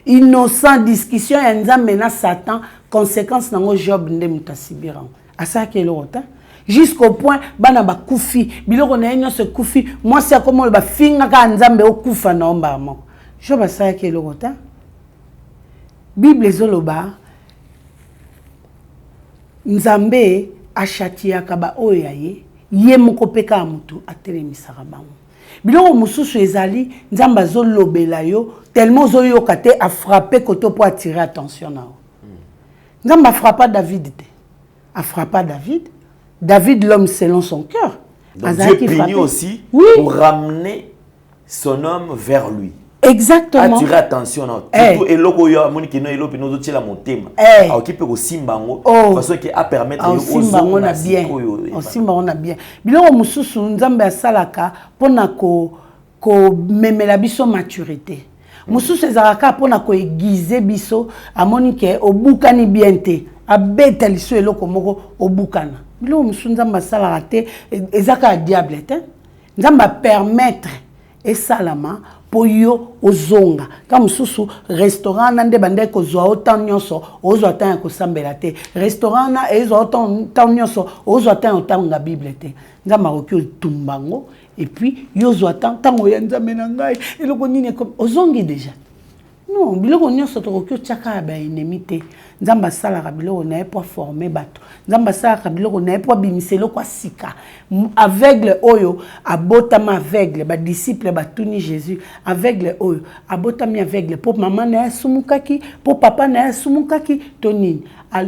innocent discussion ya nzambe na Satan conséquence nango Job nde mutasibira asaki lota jusqu'au point bana bakufi biloko na yenyo se kufi moi c'est comme ba finga ka nzambe okufa na omba moko Job asaki lota Bible zoloba nzambe achatiaka ba oyaye ye moko peka mutu atelemisaka bango biloko mususu ezali nzamba zolobela yo tellement zoyoka te a frappé koto pour attirer attention nao nzamba frappa David te a frappa David l'homme selon son cœur. Donc Dieu punit aussi pour ramener son homme vers lui. Exactement. Attirer attention na tout eloko yo amoni kino eloko no zotela motema okipe ko simbango façon que a permettre yo simbango na bien simbango na bien biloko mususu nzambe asalaka pona ko memela biso maturité mususu ezalaka pona ko aiguiser biso amoni ke obukani bien te abeta liso eloko moko obukana biloko mususu nzambe asalaka te ezaka diable te nzambe permettre esalama po yo ozonga ka mususu restaurant na nde bande ko zwa autant nyonso ozwa tan ko sambela te restaurant na ezwa autant nyonso ozwa tan autant nga bible te nzamba ko tumbango et puis yo zwa tan tango ya nzambe na ngai eloko nini comme ozongi déjà Non, biloko nyonso tokoki otiaka ya baennemi te. Nzambe asalaka biloko na ye po former bato. Nzambe asalaka biloko na ye po abimisa eloko sika. Aveugle oyo abotama aveugle, badisciple batuni Jésus. Aveugle oyo abotami aveugle po mama na ye asumukaki, po papa na ye asumukaki, to nini.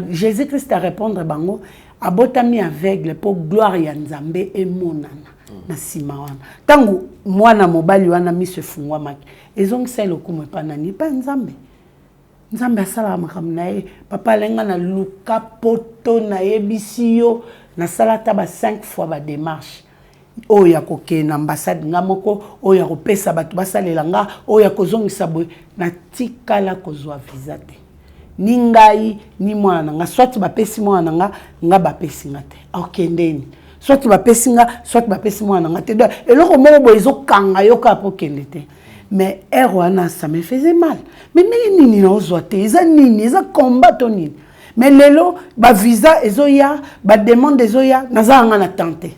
Jésus Christ a répondre bango abotami aveugle po gloire ya Nzambe emonana. Na sima wana tangu mwana mobali wana miso efungwamaki ezongisa lokumu epa nani pa Nzambe. Nzambe asala makambo na ye papa alenga na luka poto na yebisi yo nasala ta ba 5 fois ba démarche oyo ya kokende na ambassade nga moko oyo ya kopesa bato basalela nga oyo ya kozongisa boye natikala kozwa visa te ni ngai ni mwana nga soit bapesi mwana nga bapesi nga te okendeni soit bapesi nga soit bapesi mwana nga te eloko moko boye ezokanga yo kaka po kende te. Mais Erwana, ça me faisait mal. Mais nini na ozwate, eza nini, eza combat to nini. Mais lelo ba visa ezoya, ba demande ezoya, nazanga na tenter.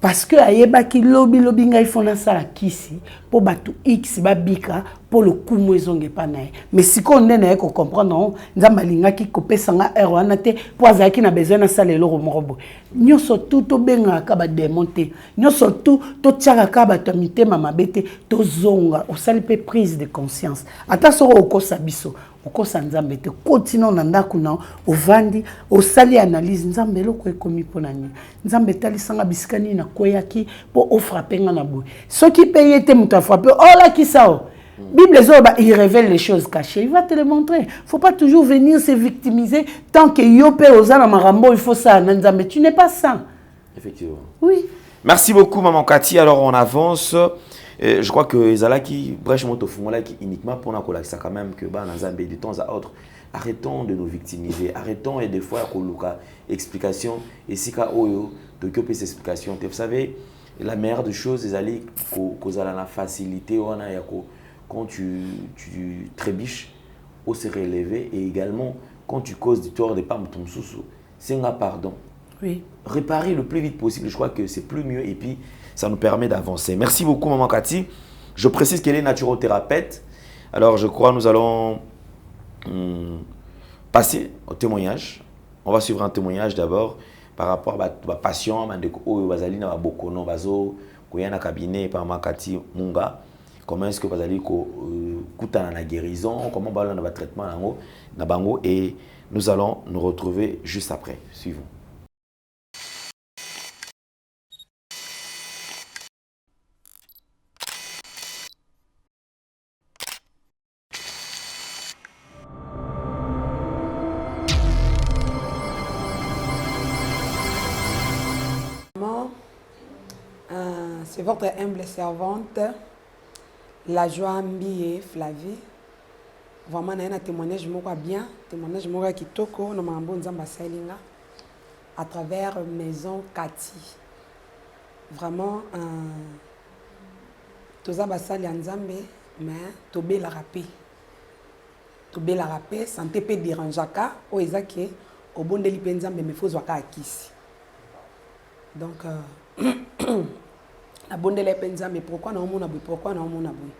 Parce que ayebaki lobi ngai fona sala kisi po batu X babika po le kumu ezonge pa na ye. Mais siko ndene na ye ko comprendre nzamba lingaki ko pesa nga Erwana te po azaki na besoin na sala eloko morobo. Nyoso tout to benga ka ba démonter. Nyoso tout to tiaka ka ba to mitema mabete to zonga o sali pe prise de conscience. Ata soko okosa biso okosa Nzambe te continue na ndako na ovandi osali analyse Nzambe eloko ekomi pona nini. Nzambe talisanga bisikani na koyaki po ofrapper nga na boy. Ce qui paye te muta frapper oh la qui ça. Bible il révèle les choses cachées, il va te les montrer. Faut pas toujours venir se victimiser tant que yopé ozana marambo il faut ça Nzambe tu n'es pas ça. Effectivement. Oui. Merci beaucoup maman Cathy. Alors on avance. Je crois que Zalaki brèche moto fungola qui uniquement pour na kola ça quand même que ba Nzambe de temps à autre arrêtons de nous victimiser, arrêtons et des fois koluka explication et si ka oyo de que ces explications. Vous savez la meilleure des choses c'est aller kozala la facilité wana ya ko quand tu trébiches, au se relever et également quand tu causes du tort de pas ton sous c'est un pardon. Oui. Réparer le plus vite possible, je crois que c'est plus mieux et puis ça nous permet d'avancer. Merci beaucoup maman Cathy. Je précise qu'elle est naturothérapeute. Alors je crois que nous allons passer au témoignage. On va suivre un témoignage d'abord par rapport à ma passion, bazalina babokono bazo koyana cabinet par maman Cathy Munga. Comment est-ce que vous allez écouter la guérison, comment vous allez le traitement na bango et nous allons nous retrouver juste après. Suivons. C'est votre humble servante, la joie Mbié Flavie. Vraiment, il y a un témoignage bien, témoignage qui toko na mambo nzamba salinga à travers Maison Cathy. Vraiment, toza basali nzambe, mais tobe la rapé. Tobe la rapé, santé pe dérangeaka, o ezake obondeli pe nzambe me faut zwaka akisi. Donc abondeli pe nzambe pourquoi na omona boy, pourquoi na omona boy.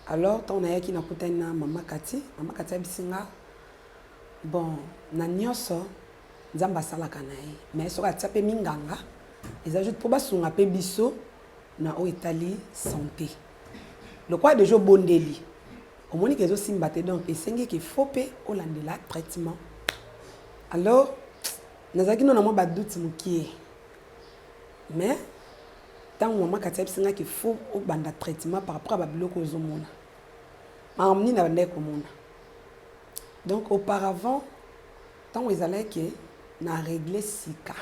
Alors, on a qui n'a pas na maman Cathy abisinga bon na nyoso nzamba sala kanae mais so ka pe minganga ils ajoutent pour basunga pe biso na o Italie santé le quoi de jo bondeli au moni que zo simbate donc esengi que faut pe olandela traitement alors nazaki non na mo ba doute mukie mais tant maman Cathy abisinga qu'il faut au banda traitement par rapport à babiloko ozomona. Donc auparavant, tant ils allaient que na régler sika,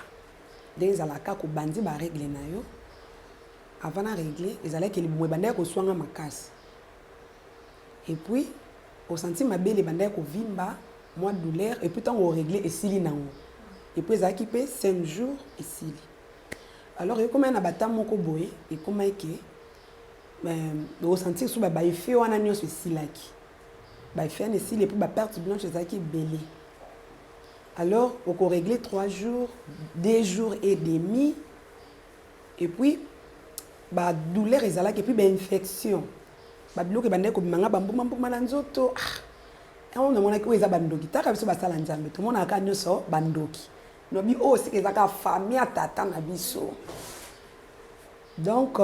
des alaka ko bandi ba régler na yo. Avant na régler, ils allaient que les bande ko soanga makas. Et puis au senti ma belle bande ko vimba, moi douleur et puis tant on régler et sili na ngo. Et puis ils occupé 5 jours et sili. Alors il comment na bata moko boye et comment que au sentir sous ba effet wana nyonso silaki ba effet ne si les pour ba perte blanche ezaki belé alors on peut régler 3 jours 2 jours et demi et puis ba douleur ezalaki et puis ba infection babiloko bande ko bimanga bambuma na nzoto on mona ko eza bandoki taka biso basala nzambe to mona aka nyoso bandoki no bi o sike ezaka famille atata na biso donc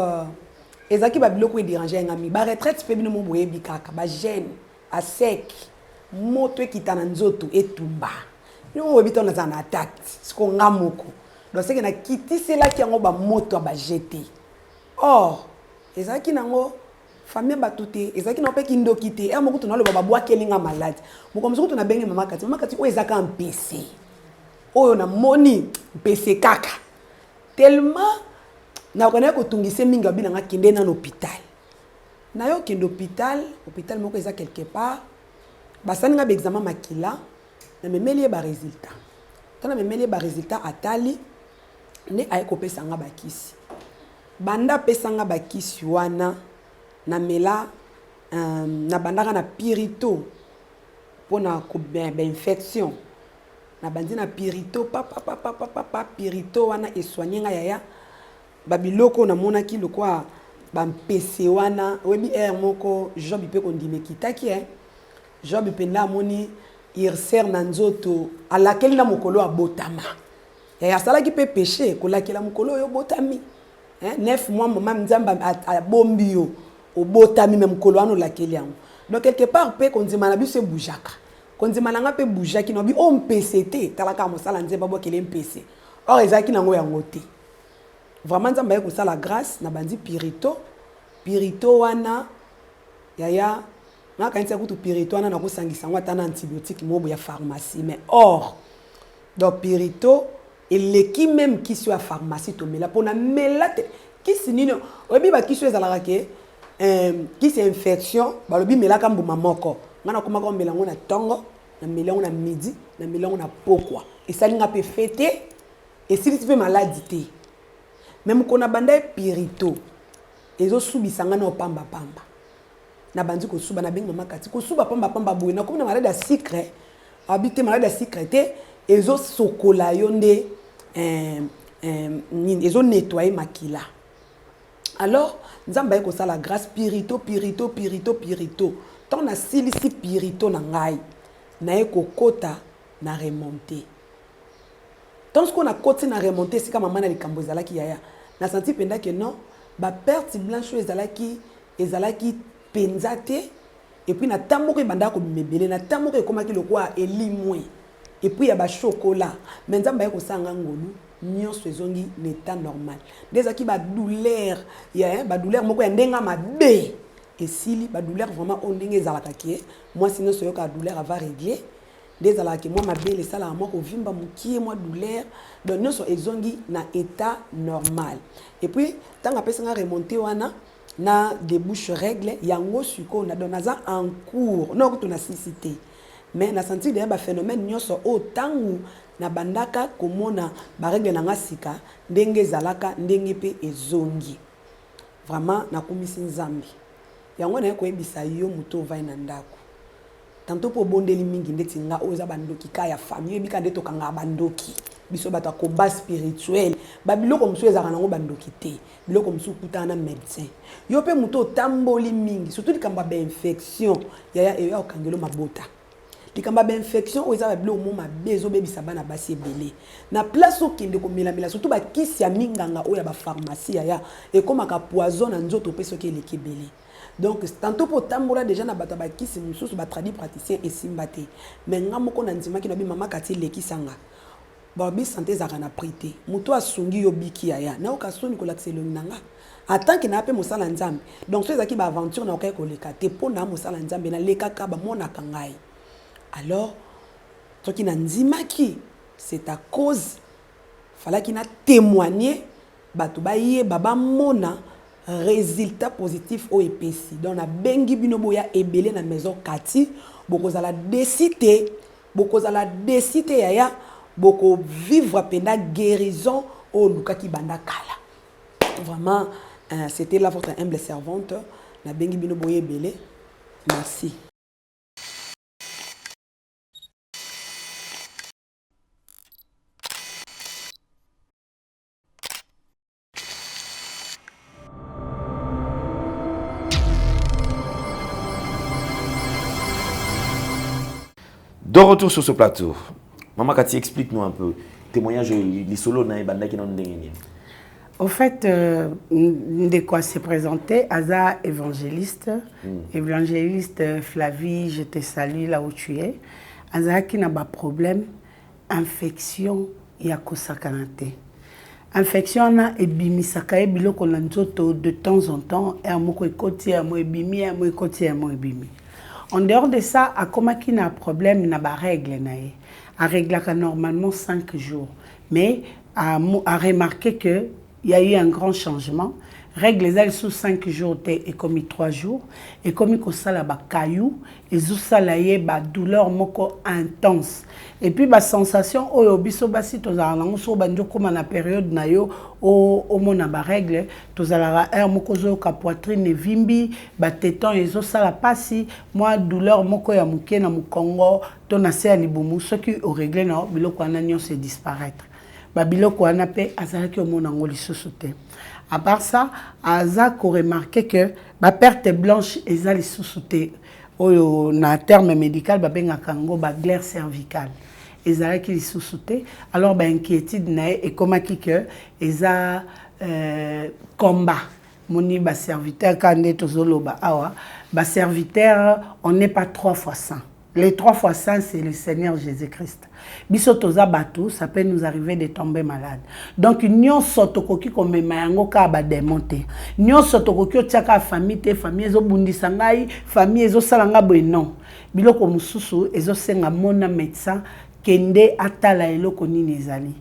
ezaki babiloko e déranger ngami ba retraite pe bino mo boye bikaka ba jeune a sec moto ekita na nzoto etumba no obito na zana attaque siko ngamoko donc c'est que na kiti c'est là qui ngo ba moto ba jeter or ezaki nango famille batute ezaki na pe kindoki te e moko tuna lo baba bwa kelinga malade moko mzuku tuna benge mama kati o ezaka en PC oyo na moni PC kaka tellement na kona ko tungise minga bina nga kende na hôpital na yo kende hôpital moko eza quelque part basani nga be examen makila na memeli ba résultat tana memeli ba résultat atali ne ay ko pesa nga bakisi banda pesa nga bakisi wana na mela na bandaka na pirito pona ko infection na bandi na pirito papa pirito wana esoigner nga yaya babiloko na monaki lokwa bampese wana webi moko job pe kondime kitaki job pe na moni irser na nzoto alakeli na mokolo abotama asalaki pe péché kolakela mokolo yo botami 9 mois mama nzamba abombi yo obotami même mokolo wana olakeli yango donc quelque part pe kondima na biso ebujaka kondima nanga pe bujaki no bi o mpese te talaka mosala nzeba bokele mpese or ezaki nango yango te vraiment nzamba ye kosala grâce na bandi pirito wana yaya na kanisa kutu pirito wana na kosangisa ngo ata na antibiotique mobo ya pharmacie mais or donc pirito eleki même kisi ya pharmacie to mela pona mela te kisi nino obi ba kisi ezalaka ke kisi infection balobi melaka mbuma moko ngana koma ko melango na tongo na melango na midi na melango na pokwa esalinga pe fete esili pe maladie te même kona banda pirito ezo subisanga na pamba na bandi ko suba na benga makati ko suba pamba boye na comme na malade ya sucre habité malade ya sucre te ezo sokola yonde ezo nettoyer makila alors nzamba yeko sala grâce pirito tant na silisi pirito na ngai na yeko kota na remonter tant ce qu'on a côté na remonter c'est comme maman na likambo ezalaki yaya na senti penda que non ba perte blanche ezalaki penzate et puis na tamoko banda ko mebele na tamoko komaki lokwa elimwe et puis ya ba chocolat mais nzamba yeko sanga ngolu nyonso ezongi l'état normal dezaki ba douleur ya ba douleur moko ya ndenga mabe esili ba douleur vraiment ondenge ezalaka ki moi sinon so yoka douleur va régler dezalaki moi mabele sala moi ko vimba mukie moi douleur donc nyonso ezongi na état normal et puis tanga pesa nga remonter wana na débouche règle yango suko na donaza en cours non ko na cité mais na senti derrière ba phénomène nyonso otangu na bandaka komona ba règle na ngasika ndenge zalaka ndenge pe ezongi vraiment na komisi nzambi yango na ko ebisa yo muto vai na ndako tanto po bondeli mingi ndeti nga oza bandoki kaya famille bika ndeto kanga bandoki biso bata combat spirituel ba biloko msu ezaka nango bandoki te biloko msu kutana médecin yo pe muto tamboli mingi surtout likamba ba infection ya eyo okangelo mabota likamba ba infection oza ba biloko mo mabezo bebisa bana basi ebele na place okende ko mela surtout ba kisi ya minganga oya ba pharmacie ya ekomaka poison na nzoto peso ke lekebele. Donc tantôt pour tambola déjà na bata bakisi mususu ba tradi praticien esimbate mais ngamoko na ndima ki no bi mama kati leki sanga ba bi santé za kana prité muto asungi yo biki ya na okasoni ko lakselo nanga attend que na pe mosala nzambe donc so ezaki ba aventure na okay ko leka te pona mosala nzambe na leka ka ba mona kangai alors toki na ndima ki c'est à cause fallait qu'il na témoigner batu ba ye baba mona résultat positif au EPC donc na bengi bino boya ebele na maison kati bokozala décider yaya boko vivre penda guérison au lukaki banda kala vraiment c'était la votre humble servante na bengi bino boya ebele merci. De retour sur ce plateau. Maman Cathy, explique-nous un peu. Témoignage, les solos dans les bandes qui n'ont pas. Au fait, de quoi s'est présenté, Aza évangéliste, évangéliste Flavie, je te salue là où tu es. Aza qui n'a pas de problème, infection, il y a kosakanate. Infection, on a ebimisaka biloko na nzoto de temps en temps, et amoko ekoti amo ebimi, amo ekoti amo ebimi. En dehors de ça, à comment qui n'a problème, n'a pas règle nae. A règle normalement 5 jours, mais à remarquer que il y a eu un grand changement. Règle les sous 5 jours et commis 3 jours. Et comme il y a caillou, et il y a douleur intense. Et puis la sensation, oh yo biso basi tozala nango so banjo comme na période na yo o mona ba règle tozala air moko zo ka poitrine vimbi ba téton ezo sala pasi moi douleur moko ya muke na mukongo to na se libumu ce qui au règle na biloko na nyo se disparaître. Ba biloko wana pe azalaki o mona ngo lisusu te. À part ça, aza ko remarquer que ba perte blanche eza lisusu te. Oyo na terme médical ba benga kango ba glaire cervicale. Ezala qui sous-souté alors ben inquiétude nae et comment qui que eza combat moni ba serviteur kande tozoloba awa ba serviteur on n'est pas 3 fois saint. Les 3 fois saint c'est le Seigneur Jésus-Christ. Biso toza bato ça peut nous arriver de tomber malade. Donc nyon sotokoki comme mayango ka ba démonter. Nyon sotokoki otiaka famille te famille ezo bundisa ngai famille ezo salanga boy non. Biloko mususu ezo senga mona médecin kende atala eloko nini ezali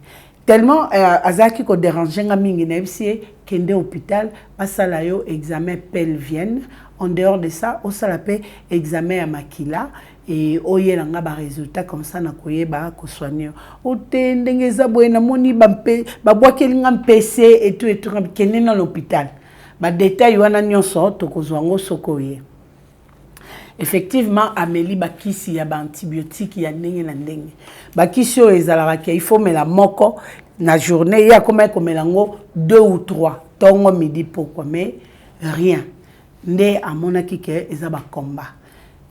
tellement azaki ko déranger nga mingi na bisi kende hôpital basala yo examen pelvienne en dehors de ça au sala pe examen ya makila et oyela nga ba résultat comme ça na koyeba ko soigner o tendenge za boye na moni ba bwakeli nga PC et tout kende na l'hôpital ba détail wana nyonso to kozwango sokoye. Effectivement, Amélie bakisi ya ba antibiotique ya ndenge na ndenge. Bakisi o ezalaka il faut mela moko na journée ya comme melango 2 ou 3 tongo midi pourquoi mais rien. Ndé amonaki ke ezaba combat.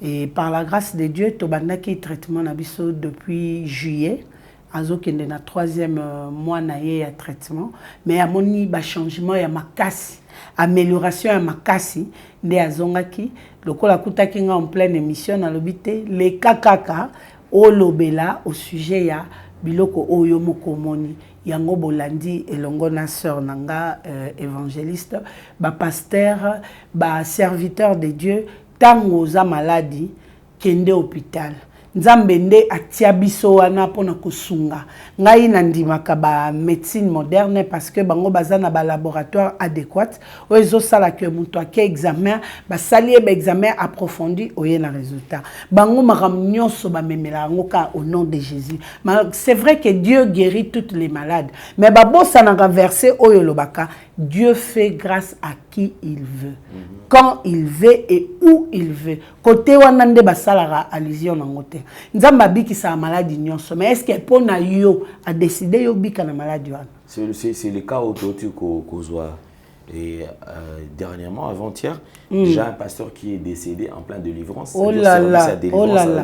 Et par la grâce de Dieu to bandaki traitement na biso depuis juillet. Azokende na 3e mois na ye ya traitement mais amoni ba changement ya makasi. Amélioration ya makasi nde azongaki lokola kutaki nga en pleine émission na lobité les kakaka o lobela au sujet ya biloko oyo moko moni yango bolandi elongo na sœur nanga évangéliste ba pasteur ba serviteur de Dieu tango za maladie kende hôpital Nzambe nde atia biso wana pona kosunga ngai na ndimaka ba médecine moderne parce que bango bazana ba laboratoire adéquat ozo sala que muto ake examen ba sali ba examen approfondi oye na résultat bango makam nyonso ba memela ngoka au nom de Jésus. C'est vrai que Dieu guérit toutes les malades mais ba bossa na verset oyo lobaka Dieu fait grâce à qui il veut, quand il veut et où il veut. Côté wanande basalara allusion nangote. Nzamba biki sa maladie nyonso, mais est-ce que pour na yo a décidé yo bika na maladie wana? C'est le cas autour qu'on voit. Et dernièrement, avant-hier, déjà un pasteur qui est décédé en pleine délivrance. Oh là là, oh là là. La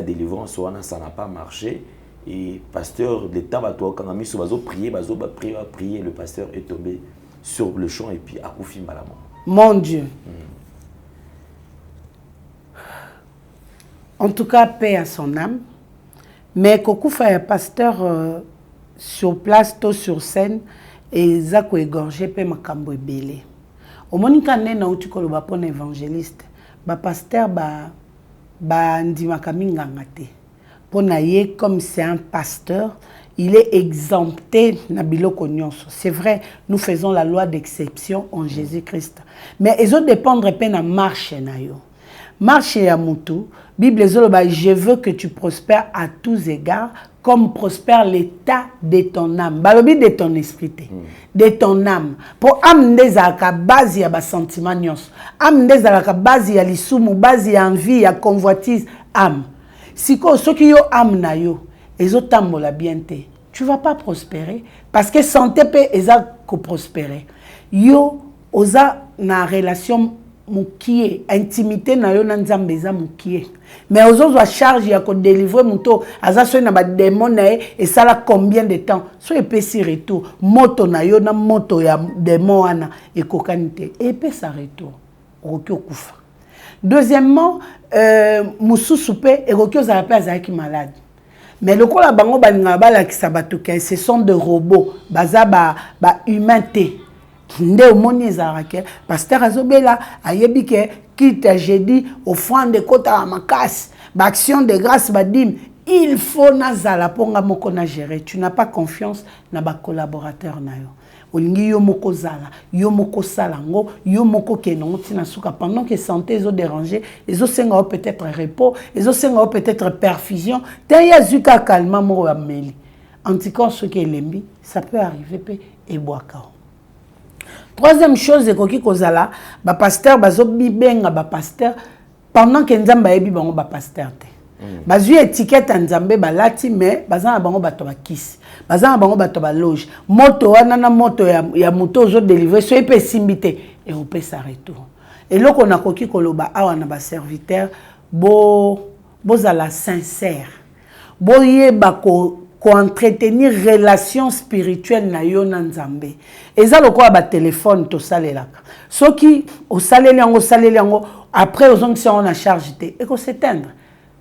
délivrance, ça n'a pas marché. Et pasteur, l'État va quand on a mis sur prier, prier, le pasteur est tombé sur le champ et puis a couffé malamment. Mon Dieu. En tout cas, paix à son âme. Mais Kokoufa est pasteur sur place, tôt sur scène, et Zako égorgé, pe makambo ebele. Au monika nena uti koloba pon évangéliste, ba pasteur ba ndimaka minganga te. Ponaye, comme c'est un pasteur, il est exempté na biloko nyonso. C'est vrai, nous faisons la loi d'exception en Jésus-Christ. Mais ils ont dépendre pe na marche na yo. Marche ya mutu, Bible zoloba, je veux que tu prospères à tous égards, comme prospère l'état de ton âme. Balobi de ton esprit, de ton âme. Pour âme ndezalaka base ya ba sentiment nyonso. Âme ndezalaka base ya lisumu, base ya envie, ya convoitise, âme. Si ceux qui ont âme na yo, ils ont tambola bien te. Tu vas pas prospérer parce que santé peut eza ko prospérer. Yo oza na relation mukie intimité na yo na nzambe eza mukie mais ozozwa charge ya ko délivrer muto aza so na ba démon na et ça la combien de temps so epesi retour moto na yo na moto ya démon wana ekokanite epesa retour okoki okufa. Deuxièmement mususu pe ekoki ozala pe azalaki malade mais lokola bango balinga balakisa bato ke ce sont des robots baza ba humain te nde omoni ezalaka pasteur azobela ayebi ke quitte jeudi offrande kota makasi action de grâce badim il faut nazala ponga moko na gérer. Tu n'as pas confiance na ba collaborateur na yo olingi yo moko zala yo moko salango yo moko kenongo tina suka pendant que santé ezo déranger ezo senga peut-être repos ezo senga peut-être perfusion te ya zuka calmement moko ya meli anticorps ce qui est lembi ça peut arriver pe ebwaka. Troisième chose, c'est que ba pasteur bazo bibenga ba pasteur pendant que nzamba yebi bango ba pasteur te. Bazu étiquette nzambe balati mais bazana bango bato ba kisi. Bazana bango bato ba loge. Moto wana na moto ya moto zo délivrer so epé simbité et on peut s'arrêter. Et loko na koki koloba awa na ba serviteur bozala sincère. Boyeba ko entretenir relation spirituelle na yo na nzambe eza lokola ba téléphone to salelaka soki o saleli yango après ozongisa on a charge te et ko s'éteindre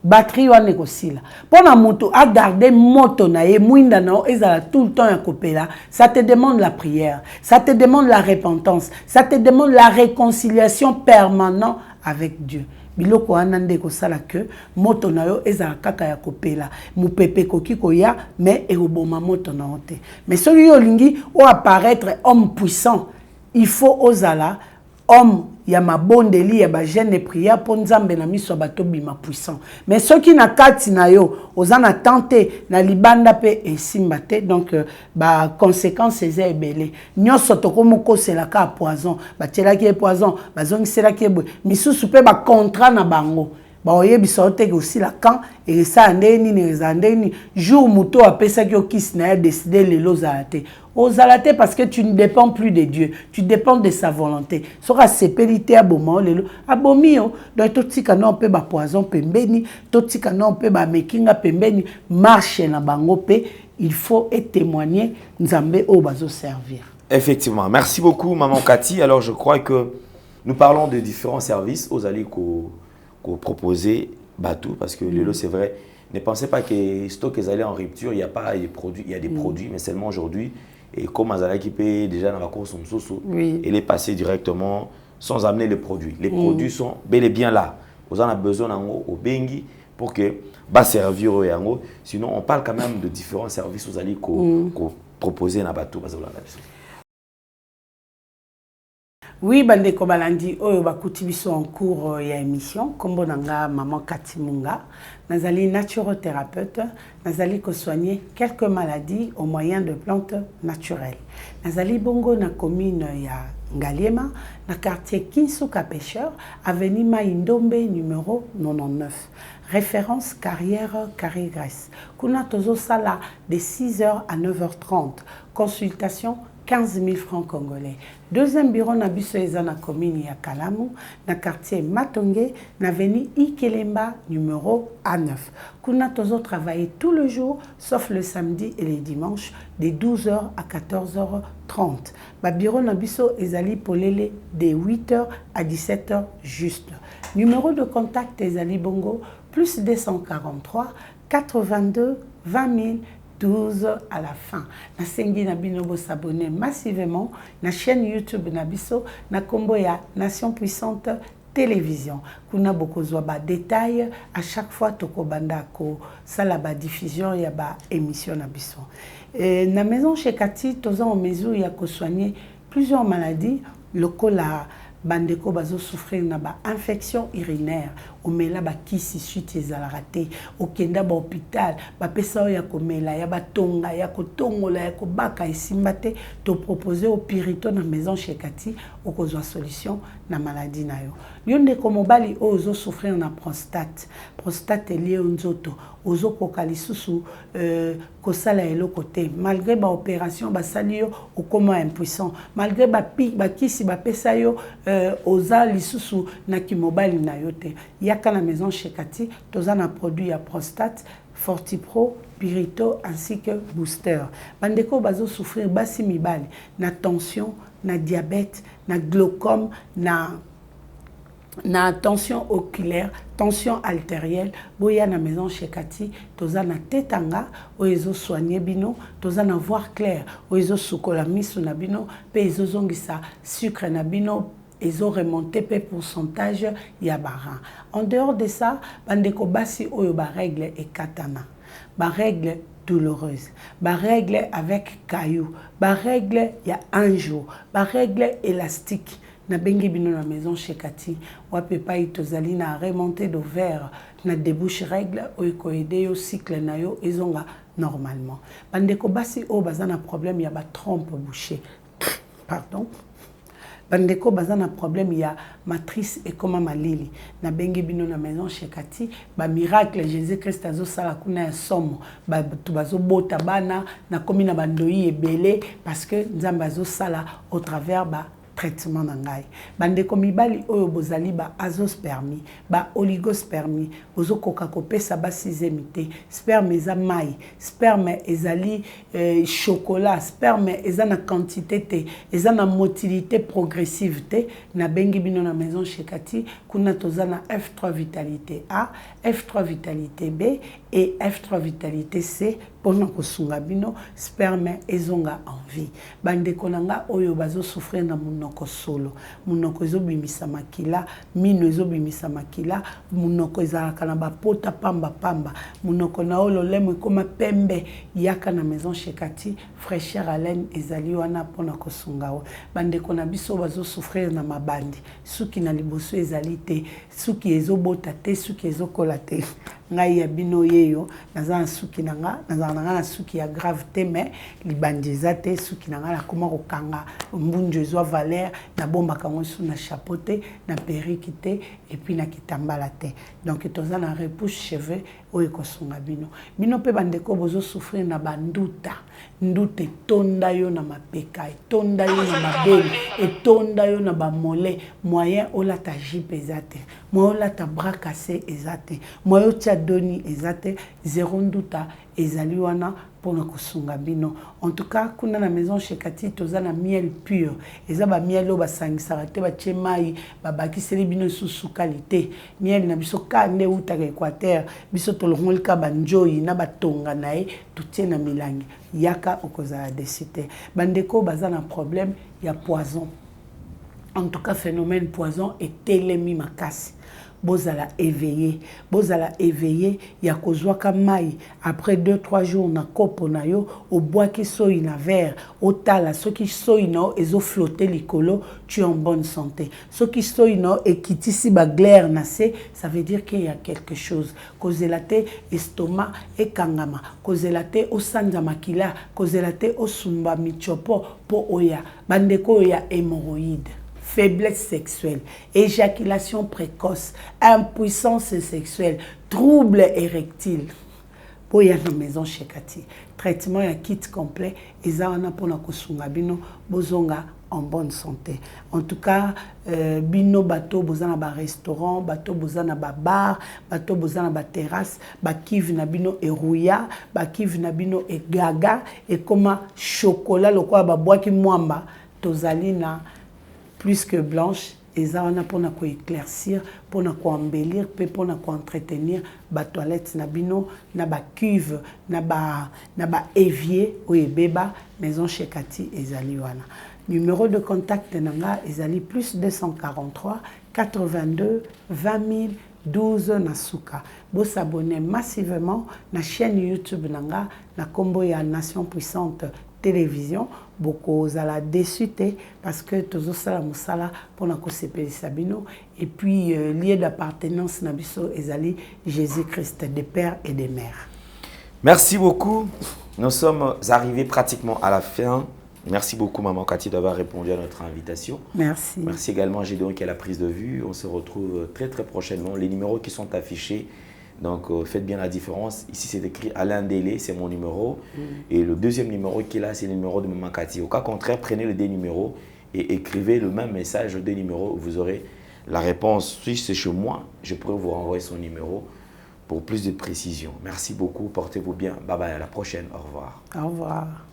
batterie wana ko sila pona moto a garder moto na ye mwinda na ezala tout le temps ya kopela ça te demande la prière ça te demande la repentance ça te demande la réconciliation permanente avec Dieu. Biloko anande ko sala que moto na yo eza kaka ya kopela mupepe koki koya mais eroboma moto na ote mais celui yo lingi o apparaître homme puissant il faut ozala homme ya mabondeli ya ba jeune prière pour nzambe na miso bato bima puissant mais ceux qui na kati na yo ozana tenter na libanda pe esimba te donc ba conséquences eza ebele nyoso tokomo ko sela ka poison ba tela ki poison bazongi sela ki bo misusu pe ba contrat na bango ba oyebi sote aussi la quand et ça ndeni ne zandeni jour muto apesa ki okis na décider les lozate ozalate parce que tu ne dépends plus de Dieu, tu dépends de sa volonté. Sera sépélité à bomo lelo abomio donc totika non pe ba poison pembeni totika non pe ba mekinga pembeni marche na bango pe il faut et témoigner nzambe o bazo servir. Effectivement, merci beaucoup maman Cathy. Alors je crois que nous parlons de différents services aux alliés qu'on proposer bateau parce que lelo c'est vrai. Ne pensez pas que stock est allé en rupture, il y a pas des produits, il y a des produits mais seulement aujourd'hui. Et comme Azala qui paye déjà dans la course elle est passée directement sans amener les produits. Les produits sont bel et bien là. Vous en avez besoin au Bengi pour que va servir au Yango. Sinon, on parle quand même de différents services aux alliés qu'on propose dans bateau. Oui, bandeko balandi oyo bakuti biso en cours ya émission kombo nanga maman Cathy Munga nazali naturothérapeute nazali ko soigner quelques maladies au moyen de plantes naturelles nazali bongo na commune ya Ngaliema na quartier Kinsuka Pêcheur avenue Maïndombe numéro 99 référence carrière Carré-Grèce kuna tozo sala de 6h à 9h30 consultation 15 000 francs congolais. Deuxième bureau na biso eza na commune ya Kalamu, na quartier Matonge, na avenue Ikelemba numéro A9. Kuna tozo travailler tout le jour, sauf le samedi et les dimanches, de 12h à 14h30. Ba bureau na biso ezali polele de 8h à 17h juste. Numéro de contact ezali bongo plus 243 82 20 000 12 à la fin. Na sengi na binobo s'abonner massivement na chaîne YouTube na biso na kombo ya Nation Puissante Télévision. Kuna boko zwa ba détail à chaque fois toko banda ko sala ba diffusion ya ba émission na biso. Na maison chez Cathy toza en mesure ya ko soigner plusieurs maladies lokola bandeko bazo souffrir na ba infection urinaire omela ba kisi suite ezalaka okenda ba hôpital ba pesa ya komela ya batonga ya kotongola ya kobaka esimba te to proposer au pirito na maison chez Cathy okozwa solution na maladie na yo. Yo ndeko mobali ozo souffrir na prostate. Prostate lié nzoto. Ozo kokali susu kosala eloko te. Malgré ba opération basali yo okoma impuissant. Malgré ba kisi ba pesa yo oza lisusu na ki mobali na yo te. Yaka na maison chez Cathy, toza na produit ya prostate, Fortipro, Pirito ainsi que Booster. Bandeko bazo souffrir basi mibali na tension, na diabète, na glaucome, na tension oculaire, tension artérielle, boya na maison chez Cathy, toza na tetanga, oezo soigner bino, toza na voir clair, oezo sukola misu na bino, pe ezo zongisa sucre na bino, ezo remonter pe pourcentage ya baran. En dehors de ça, bandeko basi oyo ba règle et katana. Ba règle douloureuse, ba règle avec caillou, ba règle ya un jour, ba règle élastique. Na bengi bino na maison chez Cathy, wape pa itozali na remontée d'ovaire, na débouche règle, oiko ede yo cycle na yo, ezonga normalement. Bandeko basi o bazana problème ya ba trompe bouchée. Pardon. Bandeko bazana problème ya matrice et comme malili. Na bengi bino na maison chez Cathy, ba miracle Jésus Christ azo sala kuna ya somo, ba tubazo bota bana na komi na bandoi ebele parce que nzamba azo sala au travers ba traitement nangai. Bandeko mibali oyo bozali ba azospermie, ba oligospermie, bozo koka kopesa ba sixième, sperme eza mai, sperme ezali chocolat, sperme eza na quantité te, eza na motilité progressive te, na bengi bino na maison chez Cathy, kuna toza na F3 vitalité A, F3 vitalité B et F3 vitalité C pour kosunga bino sperme ezonga envie. Bandeko nanga oyo bazo souffrir na munoko solo, munoko ezobimisa makila, mino ezobimisa makila, munoko ezalaka na bapota pamba pamba, munoko na olo lemo ekoma pembe, yaka na maison chez Cathy, fraîcheur haleine ezali wana pona kosunga o. Bandeko na biso bazo souffrir na mabandi, suki na liboso ezali te, suki ezobota te, suki ezokola te. Ngai ya bino yeyo nazana suki nanga nazana suki ya grave te mais libandiza te suki nanga la koma kokanga mbunjo ezwa valeur na bomba kango su na chapeau te na perruque te et puis na kitambala te. Donc tozana repousse cheveux oyo kosunga bino pe bandeko bozo souffrir na banduta ndute tonda yo na mapeka tonda yo na mabele tonda yo na bamole moyen ola ta jipe ezate moyen ola ta bras cassé ezate moyen tia doni ezate zéro nduta ezali wana pona kosunga bino. En tout cas kuna na maison chez Cathy toza na miel pur eza ba miel o basangisaka te batie mai babakiseli bino susu qualité miel na biso kande utaka Équateur biso tolongolika banjoyi na batonga na ye tutie na milangi yaka okozala desite. Bandeko baza na problème ya poison, en tout cas phénomène poison et telemi makasi. Bozala éveillé ya kozwaka mai après 2-3 jours na kopo na yo au bois qui soyi na verre au tala ceux qui soyi na ezo flotter likolo tu es en bonne santé ceux qui soyi na ekitisi ba glaire na se ça veut dire qu'il y a quelque chose kozela te estomac ekangama kozela te osanja makila kozela te osumba michopo po oya bandeko ya hémorroïde, faiblesse sexuelle, éjaculation précoce, impuissance sexuelle, troubles érectiles. Pour y aller à la maison chez Cathy, traitement et kit complet, et ça on a pour la kosunga bino, bozonga en bonne santé. En tout cas, bino bateau bozana ba restaurant, bateau bozana ba bar, bateau bozana ba terrasse, ba kiv na bino e rouya, ba kiv na bino e gaga, et comme chocolat, le quoi ba bois qui mwamba, tozali na plus que blanche, et ça on a pour éclaircir, pour embellir, pour entretenir ba toilette na bino, na ba cuve, na ba évier ou beba maison chez Cathy ezali wana. Numéro de contact nanga ezali plus 243 82 20 000 12 Nasuka. Vous s'abonnez massivement na chaîne YouTube nanga na combo ya Nation Puissante télévision. Beaucoup zala déçu parce que tous sala musala pour na kosepeli sabino et puis lié d'appartenance na biso ezali Jésus-Christ des pères et des mères. Merci beaucoup. Nous sommes arrivés pratiquement à la fin Merci beaucoup, Maman Cathy, d'avoir répondu à notre invitation. Merci. Merci également à Gédéon qui a la prise de vue. On se retrouve très très prochainement. Les numéros qui sont affichés, donc faites bien la différence. Ici, c'est écrit Alain Délé, c'est mon numéro. Et le deuxième numéro qui est là, c'est le numéro de Maman Cathy. Au cas contraire, prenez les deux numéros et écrivez le même message aux deux numéros. Vous aurez la réponse. Si c'est chez moi, je pourrais vous renvoyer son numéro pour plus de précision. Merci beaucoup. Portez-vous bien. Bye bye. À la prochaine. Au revoir. Au revoir.